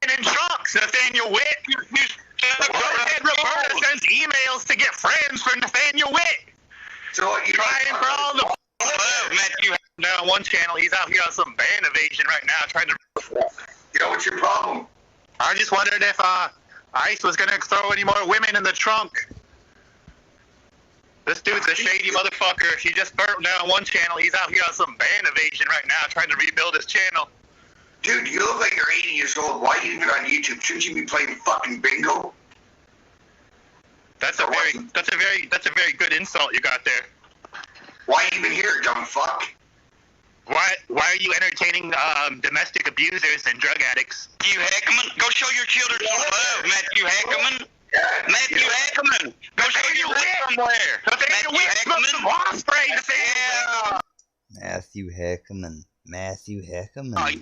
[SPEAKER 12] In trunks, Nathaniel Witt. Go ahead, Roberta sends emails to get friends for Nathaniel Witt.
[SPEAKER 10] So what you
[SPEAKER 12] trying for all the love, Matthew. Now on one channel, he's out here on some band evasion right now, trying to.
[SPEAKER 10] You know what's your problem?
[SPEAKER 12] I just wondered if ICE was gonna throw any more women in the trunk. This dude's a shady motherfucker. He just burnt down one channel. He's out here on some band evasion right now, trying to rebuild his channel.
[SPEAKER 10] Dude, you look like you're 80 years old. Why are you even on YouTube? Shouldn't you be playing fucking bingo?
[SPEAKER 12] That's a very good insult you got there.
[SPEAKER 10] Why are you even here, dumb fuck?
[SPEAKER 12] Why are you entertaining domestic abusers and drug addicts?
[SPEAKER 13] Matthew Heckerman, go show your children some love, Matthew Heckerman. Matthew Heckerman, go show your love somewhere. Matthew Heckerman.
[SPEAKER 1] Matthew Heckerman. Matthew Heckerman.
[SPEAKER 12] Oh, yeah.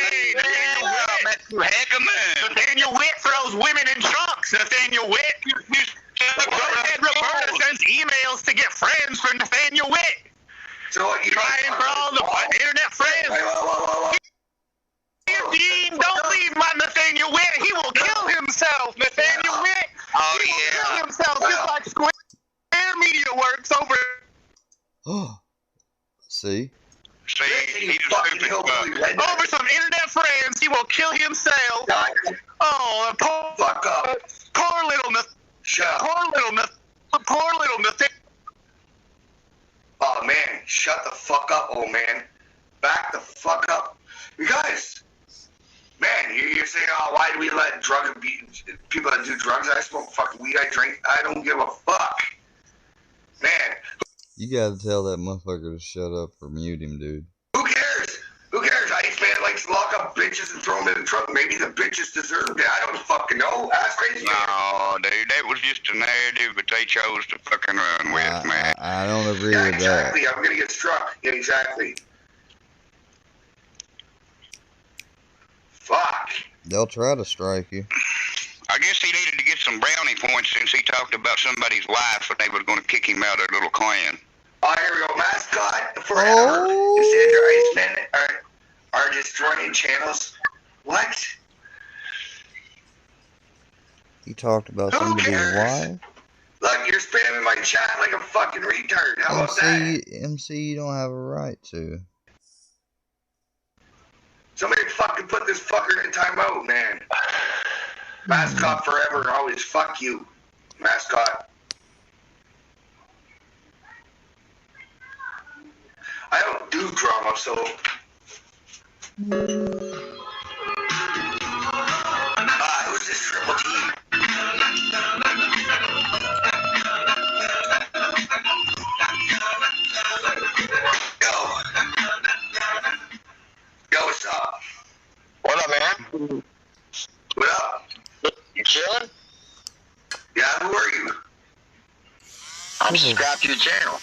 [SPEAKER 12] Hey, Nathaniel Heckerman. Nathaniel Witt throws women in trunks. Nathaniel Witt. Go ahead, Roberta sends emails to get friends for Nathaniel Witt.
[SPEAKER 10] So what you
[SPEAKER 12] trying for all the internet friends. Dean, don't leave my Nathaniel Witt. He will kill himself. Nathaniel Witt.
[SPEAKER 13] Oh,
[SPEAKER 12] he will kill himself just like Square Media works over.
[SPEAKER 1] Oh, see?
[SPEAKER 12] He's stupid. Over some internet friends, he will kill himself. Oh, poor little Nathaniel.
[SPEAKER 10] Oh man, shut the fuck up, old man. Back the fuck up. You guys, man, you're saying, oh, why do we let people that do drugs? I smoke fucking weed, I drink, I don't give a fuck. Man.
[SPEAKER 1] You gotta tell that motherfucker to shut up or mute him, dude.
[SPEAKER 10] Who cares? Who cares? Iceman likes to lock up bitches and throw them in the trunk. Maybe the bitches deserved it. I don't fucking know. Ask Crazy.
[SPEAKER 13] No, dude, that was just a narrative that they chose to fucking run with, man.
[SPEAKER 1] I don't agree with
[SPEAKER 10] exactly.
[SPEAKER 1] that.
[SPEAKER 10] I'm gonna get struck. Yeah, exactly. Fuck.
[SPEAKER 1] They'll try to strike you.
[SPEAKER 13] I guess he needed to get some brownie points since he talked about somebody's wife and they were going to kick him out of their little clan.
[SPEAKER 10] Oh, here we go. Mascot forever. Cassandra Iceman are destroying channels. What?
[SPEAKER 1] He talked about somebody's wife.
[SPEAKER 10] Look, you're spamming my chat like a fucking retard. How about that?
[SPEAKER 1] MC, you don't have a right to.
[SPEAKER 10] Somebody fucking put this fucker in timeout, man. Mascot forever, always. Fuck you, Mascot. I don't do drama, so. Who's this Triple T? Yo, what's up?
[SPEAKER 13] What up, man?
[SPEAKER 10] What up?
[SPEAKER 12] who are you? I'm subscribed to your channel.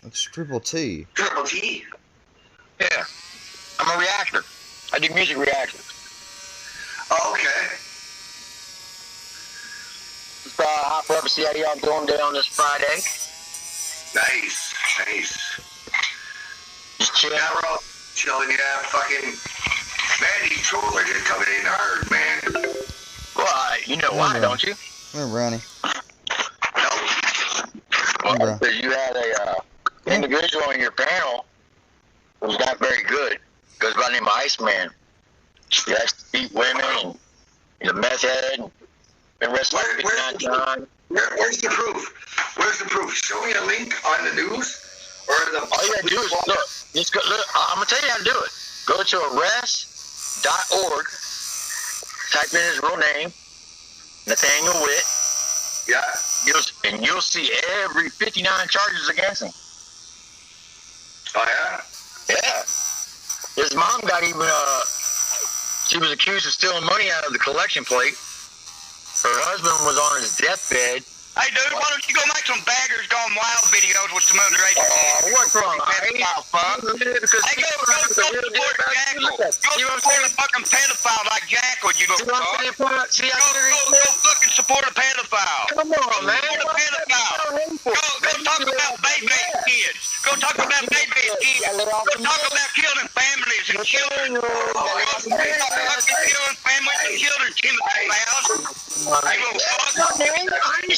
[SPEAKER 1] It's Triple T.
[SPEAKER 12] Triple T? Yeah. I'm a reactor. I do music reactions. Oh, okay. Just hop up and see how y'all doing today on this Friday. Nice, nice. Just chilling. Yeah, we're all chilling, yeah, fucking. Man, these trolls are just coming in hard, man. Well, you know why, don't you?
[SPEAKER 1] Come here, Brownie.
[SPEAKER 12] Well, because you had a individual on your panel who was not very good. Goes by the name of Iceman. He likes to beat women, and he's a meth head. Been wrestling 59 times. Where's the proof? Where's the proof? Show me a link on the news. Or the all you gotta do is look. Just go, look. I'm gonna tell you how to do it. Go to arrest.org. Type in his real name, Nathaniel Witt. Yeah. You'll see every 59 charges against him. Oh yeah. Yeah. His mom got even she was accused of stealing money out of the collection plate. Her husband was on his deathbed. Hey, dude, why don't you go make some Baggers Gone Wild videos with some underage? Oh, what's wrong? Hey, go support Jackal. Go support a fucking pedophile like Jackal, you little fuck. Go fucking support a pedophile. Come on, man. Support a pedophile. Go talk about baby kids. Go talk about baby kids. Go talk about killing families and children. Go talk about killing families and children, Timothy Mouse. Hey, little fuck. Go get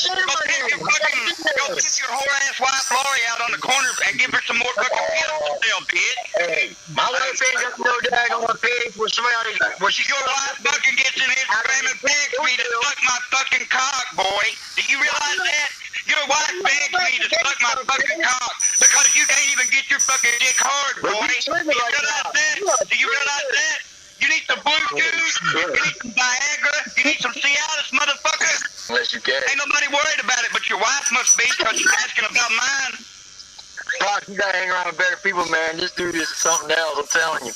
[SPEAKER 12] your whore ass wife Lori out on the corner and give her some more fucking pills to sell, bitch. Hey, my wife ain't got no daggone page where somebody, where your wife fucking gets in Instagram and begs me to suck my fucking cock, boy. Do you realize that? Your wife begs me to suck my fucking cock because you can't even get your fucking dick hard, boy. Do you realize that? Do you realize that? You need some Bluetooth, you need some Viagra, you need some Cialis, motherfucker. Unless you can. Ain't nobody worried about it, but your wife must be because you're asking about mine. Fuck, you gotta hang around with better people, man. This dude is something else, I'm telling you.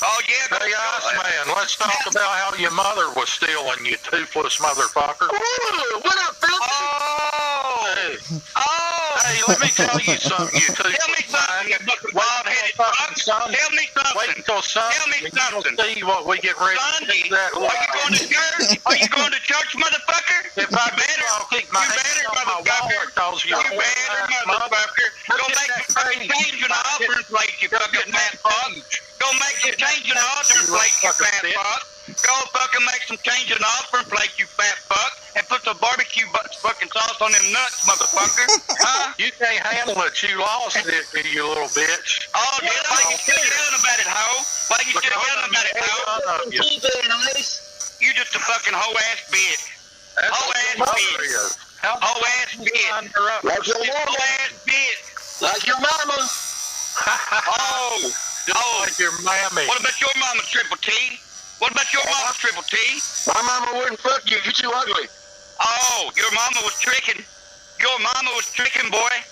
[SPEAKER 12] Oh, yeah.
[SPEAKER 14] Hey, Iceman, let's talk about how your mother was stealing, you toothless motherfucker.
[SPEAKER 12] Ooh, what up, Phil?
[SPEAKER 14] Oh! Hey. Oh! Hey, let me tell you something, you toothless.
[SPEAKER 12] Tell me something, you wild-headed fuck. Tell me something.
[SPEAKER 14] Wait until Sunday.
[SPEAKER 12] Tell me something.
[SPEAKER 14] See what we get ready
[SPEAKER 12] Sunday.
[SPEAKER 14] to do that.
[SPEAKER 12] Are you going to church? Are you going to church, motherfucker?
[SPEAKER 14] If I better, I'll keep my hands on my wallet, cause you
[SPEAKER 12] better, motherfucker. Go make some fucking change in the offering plate, you fucking fat fuck. Go make some change in the offering plate, you fat fuck. Go fucking make some change in the offering plate, you fat fuck. And put some barbecue fucking sauce on them nuts, motherfucker. Huh?
[SPEAKER 14] You can't handle it. You lost it, you little bitch.
[SPEAKER 12] Oh, did I? Why you still yelling about it, ho? Why you still yelling about it, ho? You just a fucking hoe-ass bitch. Hoe-ass bitch. Hoe-ass bitch. Hoe-ass bitch. Like your mama.
[SPEAKER 14] Like your mammy.
[SPEAKER 12] What about your mama, Triple T? What about your mama, Triple T? My mama wouldn't fuck you. You're too ugly. Oh, your mama was tricking. Your mama was tricking, boy.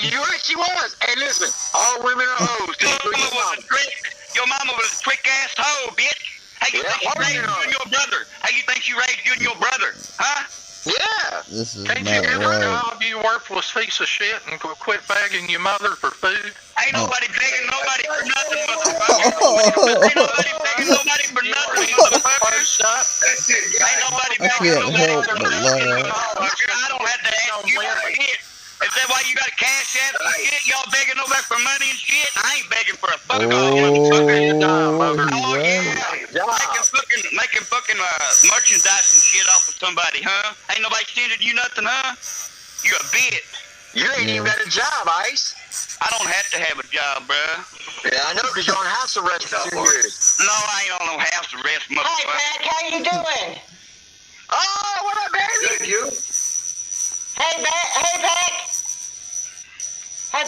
[SPEAKER 12] You're right, she was. Hey, listen, all women are hoes. Your mama was a trick-ass hoe, bitch. How you think she raised you and your brother? How you think she raised you and your brother? Huh? Yeah.
[SPEAKER 1] This is
[SPEAKER 14] Can't
[SPEAKER 1] not
[SPEAKER 14] you get rid
[SPEAKER 1] right.
[SPEAKER 14] of you worthless piece of shit and quit begging your mother for food?
[SPEAKER 12] Ain't nobody begging nobody for nothing, motherfucker. Ain't nobody begging nobody for nothing, motherfucker. Ain't nobody begging nobody for nothing, motherfucker. I don't have to ask you for shit. Is that why you got a cash app and shit? Y'all begging nobody for money and shit? I ain't begging for a fuck all, motherfucker. Oh, yeah. Making fucking merchandise and shit off of somebody, huh? Ain't nobody sending you nothing, huh? You a bitch. You ain't even got a job, Ice. I don't have to have a job, bruh. Yeah, I know, because you're on house arrest for 2 years. No, I ain't on no house arrest, motherfucker.
[SPEAKER 15] Hey, Pat, how you doing?
[SPEAKER 12] Oh, what up, baby? Good, you?
[SPEAKER 15] Hey, Pat. Hey, Pat.
[SPEAKER 12] Hey,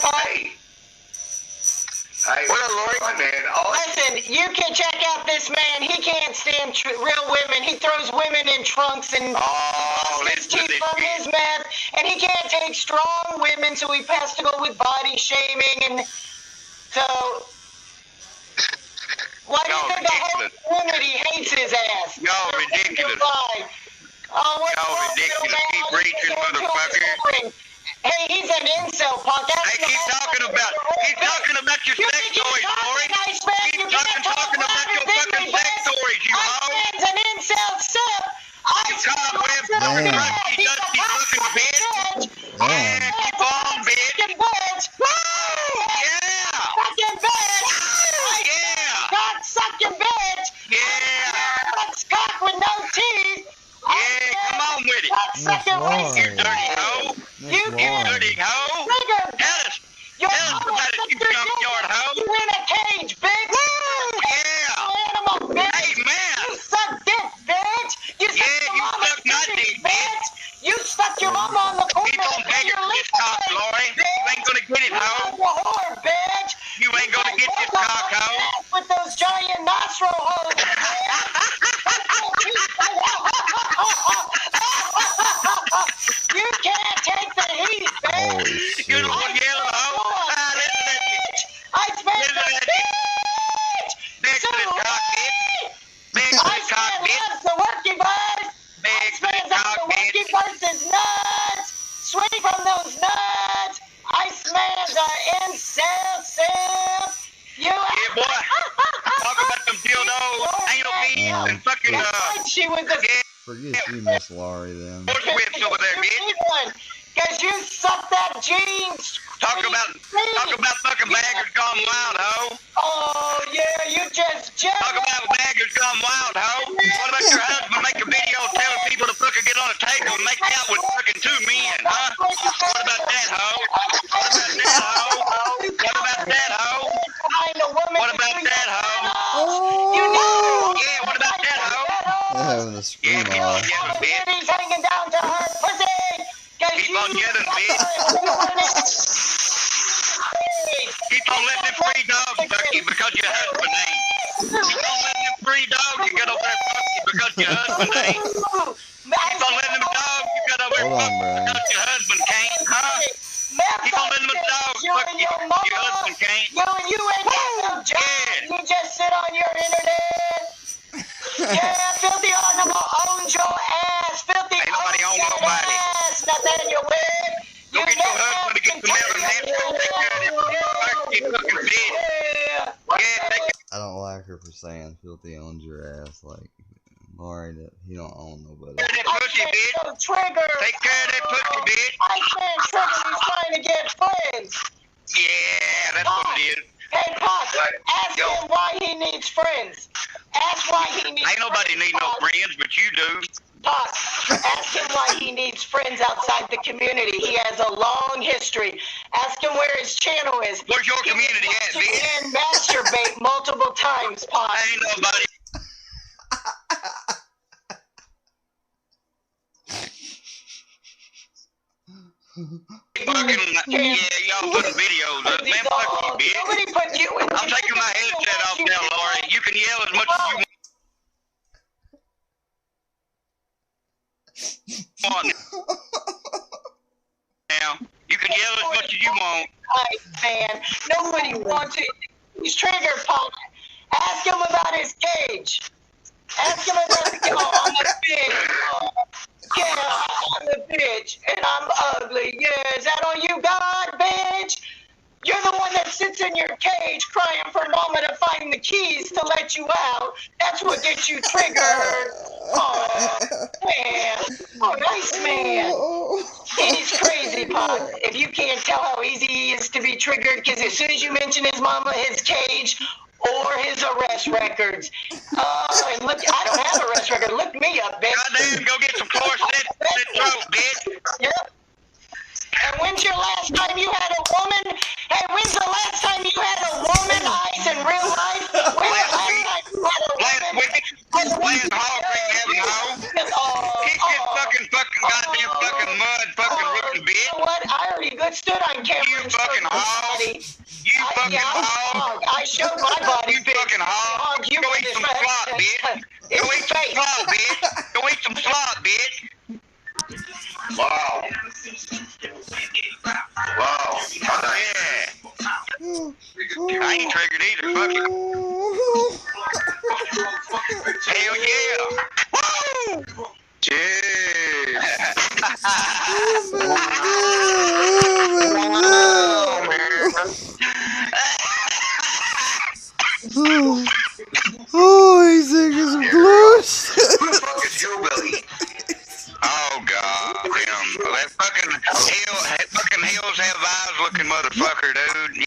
[SPEAKER 12] what up, Lori? Man.
[SPEAKER 15] Listen, you can check out this man. He can't stand real women. He throws women in trunks and his teeth from his mouth. And he can't take strong women, so he has to go with body shaming. And so, what do you think the whole community hates his ass?
[SPEAKER 12] Y'all ridiculous.
[SPEAKER 15] Oh, what's
[SPEAKER 13] Y'all
[SPEAKER 15] wrong,
[SPEAKER 13] ridiculous.
[SPEAKER 15] little
[SPEAKER 13] Keep
[SPEAKER 15] man?
[SPEAKER 13] reaching, motherfucker.
[SPEAKER 15] Hey, he's an incel punk.
[SPEAKER 13] Hey, keep talking about your sex toys, Lori. Keep talking about your fucking sex toys, you hoe.
[SPEAKER 15] Iceman's an incel simp.
[SPEAKER 13] You cobweb fucking rusty, dusty fucking bitch. Yeah, keep on, bitch. Woo! Yeah!
[SPEAKER 15] Fucking bitch!
[SPEAKER 13] Yeah!
[SPEAKER 15] Cock sucking bitch!
[SPEAKER 13] Yeah!
[SPEAKER 15] That's cock with no teeth!
[SPEAKER 13] Yeah, come on with it.
[SPEAKER 15] Cock sucking
[SPEAKER 1] Lord.
[SPEAKER 13] You dirty hoe.
[SPEAKER 15] You
[SPEAKER 1] Lord.
[SPEAKER 13] Dirty hoe.
[SPEAKER 15] Trigger!
[SPEAKER 13] Tell us about it, you junkyard hoe.
[SPEAKER 15] You in a cage, bitch!
[SPEAKER 13] Woo! Yeah!
[SPEAKER 15] Animal, bitch!
[SPEAKER 13] Hey, man!
[SPEAKER 15] You suck dick, bitch! You suck
[SPEAKER 13] Yeah,
[SPEAKER 15] your
[SPEAKER 13] you
[SPEAKER 15] mama's
[SPEAKER 13] suck my
[SPEAKER 15] titties,
[SPEAKER 13] dick, bitch.
[SPEAKER 15] You suck your mama on the corner.
[SPEAKER 13] Keep on begging for this cock, Lori. You ain't gonna get it, hoe.
[SPEAKER 15] You whore, bitch!
[SPEAKER 13] You ain't gonna get this cock, hoe.
[SPEAKER 15] With those giant nostril holes. You can't take the heat,
[SPEAKER 1] Holy
[SPEAKER 15] bitch!
[SPEAKER 1] shit.
[SPEAKER 13] You're the one yelling, hoe. Ah, listen at you.
[SPEAKER 15] Iceman's
[SPEAKER 13] Listen
[SPEAKER 15] a
[SPEAKER 13] at you.
[SPEAKER 15] bitch!
[SPEAKER 13] Beg for this cock, bitch. Beg for this cock,
[SPEAKER 15] Iceman
[SPEAKER 13] bitch.
[SPEAKER 15] loves the working bars!
[SPEAKER 13] Beg for this
[SPEAKER 15] Iceman's on
[SPEAKER 13] cock,
[SPEAKER 15] the working
[SPEAKER 13] bitch.
[SPEAKER 15] person's nuts! Swing from those nuts! Iceman's a incel simp! You
[SPEAKER 13] Yeah, boy. Talk about them dildos, anal beads, and fucking,
[SPEAKER 15] she was a
[SPEAKER 13] yeah,
[SPEAKER 1] Forget you, Miss Laurie, then.
[SPEAKER 13] horse whips over there, bitch.
[SPEAKER 15] Cause you suck that jeans.
[SPEAKER 13] Talk about fucking baggers gone wild, hoe.
[SPEAKER 15] Oh yeah, you just
[SPEAKER 13] Talk about baggers gone wild, hoe. What about your husband make a video telling people to fucking get on a table and make out with fucking two men, huh? What about that, hoe? What about that, hoe? What about that, hoe? What about that, hoe?
[SPEAKER 15] You know.
[SPEAKER 13] Yeah, what about that, hoe?
[SPEAKER 1] They're having a scream
[SPEAKER 13] Yeah, keep
[SPEAKER 1] off.
[SPEAKER 13] on yelling, bitch.
[SPEAKER 15] He's hanging down to her pussy.
[SPEAKER 13] Keep on yelling, bitch. Keep on letting them free dogs fuck you because your husband ain't. Keep on letting them free dogs you get over there fuck you because your husband ain't. Keep on letting them dogs you get over there
[SPEAKER 1] Hold
[SPEAKER 13] fuck
[SPEAKER 1] on,
[SPEAKER 13] you
[SPEAKER 1] Brian.
[SPEAKER 13] because your husband can't, huh? Keep on letting them dogs fuck you because your husband can't.
[SPEAKER 15] You ain't got no job.
[SPEAKER 13] Yeah.
[SPEAKER 15] You just sit on your internet. Yeah, filthy animal owns your ass. Filthy
[SPEAKER 13] Ain't nobody
[SPEAKER 15] owns
[SPEAKER 13] on
[SPEAKER 15] your
[SPEAKER 13] nobody.
[SPEAKER 15] ass. Nathaniel Webb.
[SPEAKER 13] Go get your husband to get some Melon Hampshire. Take care of this thirsty fucking bitch. Yeah, take care.
[SPEAKER 1] I don't like her for saying filthy owns your ass. Like, Laurie, that he don't own nobody.
[SPEAKER 13] Take care of that pussy, bitch.
[SPEAKER 15] Trigger.
[SPEAKER 13] Take care of that pussy, bitch.
[SPEAKER 15] I can't trigger. He's trying to get friends.
[SPEAKER 13] Yeah, that's what it is.
[SPEAKER 15] Hey, Pop, ask him why he needs friends. Ask why he needs
[SPEAKER 13] Ain't nobody need no friends, but you do.
[SPEAKER 15] Pop, ask him why he needs friends outside the community. He has a long history. Ask him where his channel is.
[SPEAKER 13] Where's your community at, bitch?
[SPEAKER 15] And masturbate multiple times, Pop.
[SPEAKER 13] Ain't nobody. Fucking, yeah, y'all putting videos up. Man, fuck you, bitch.
[SPEAKER 15] Nobody put you in.
[SPEAKER 13] I'm taking my headset off now, Laurie. You can yell as much as you want. Now, you can yell as much as you want.
[SPEAKER 15] Man, nobody wants it. He's triggered, Pop. Ask him about his cage. Ask him about the on the bitch. Yeah, I'm the bitch, and I'm ugly. Yeah, is that on you, God, bitch? You're the one that sits in your cage crying for Mama to find the keys to let you out. That's what gets you triggered. Oh, man. Oh, nice man. He's crazy, Pop. If you can't tell how easy he is to be triggered, because as soon as you mention his mama, his cage, or his arrest records. And look, I don't have an arrest record. Look me up, bitch.
[SPEAKER 13] Goddamn, go get some Chlorset in that throat, bitch.
[SPEAKER 15] Yep. And when's your last time you had a woman? Hey, when's the last time you had a woman eyes in real life? When's the last time you had a woman?
[SPEAKER 13] Last hog ring having hoe. Kick this fucking goddamn fucking mud fucking rotten bitch.
[SPEAKER 15] You know what? I already stood on camera.
[SPEAKER 13] You fucking hog. You fucking hog.
[SPEAKER 15] I showed my body,
[SPEAKER 13] you fucking hog. Go eat some slop, bitch. Go eat some slop, bitch. Go eat some slop, bitch. Wow. Wow. Yeah. I ain't triggered either. Fuck it. Hell yeah. Woo! Yeah.
[SPEAKER 1] Oh, he's thinking some close.
[SPEAKER 12] Who the fuck is Hillbilly? Oh God, damn! That fucking Hills Have Eyes looking motherfucker, dude.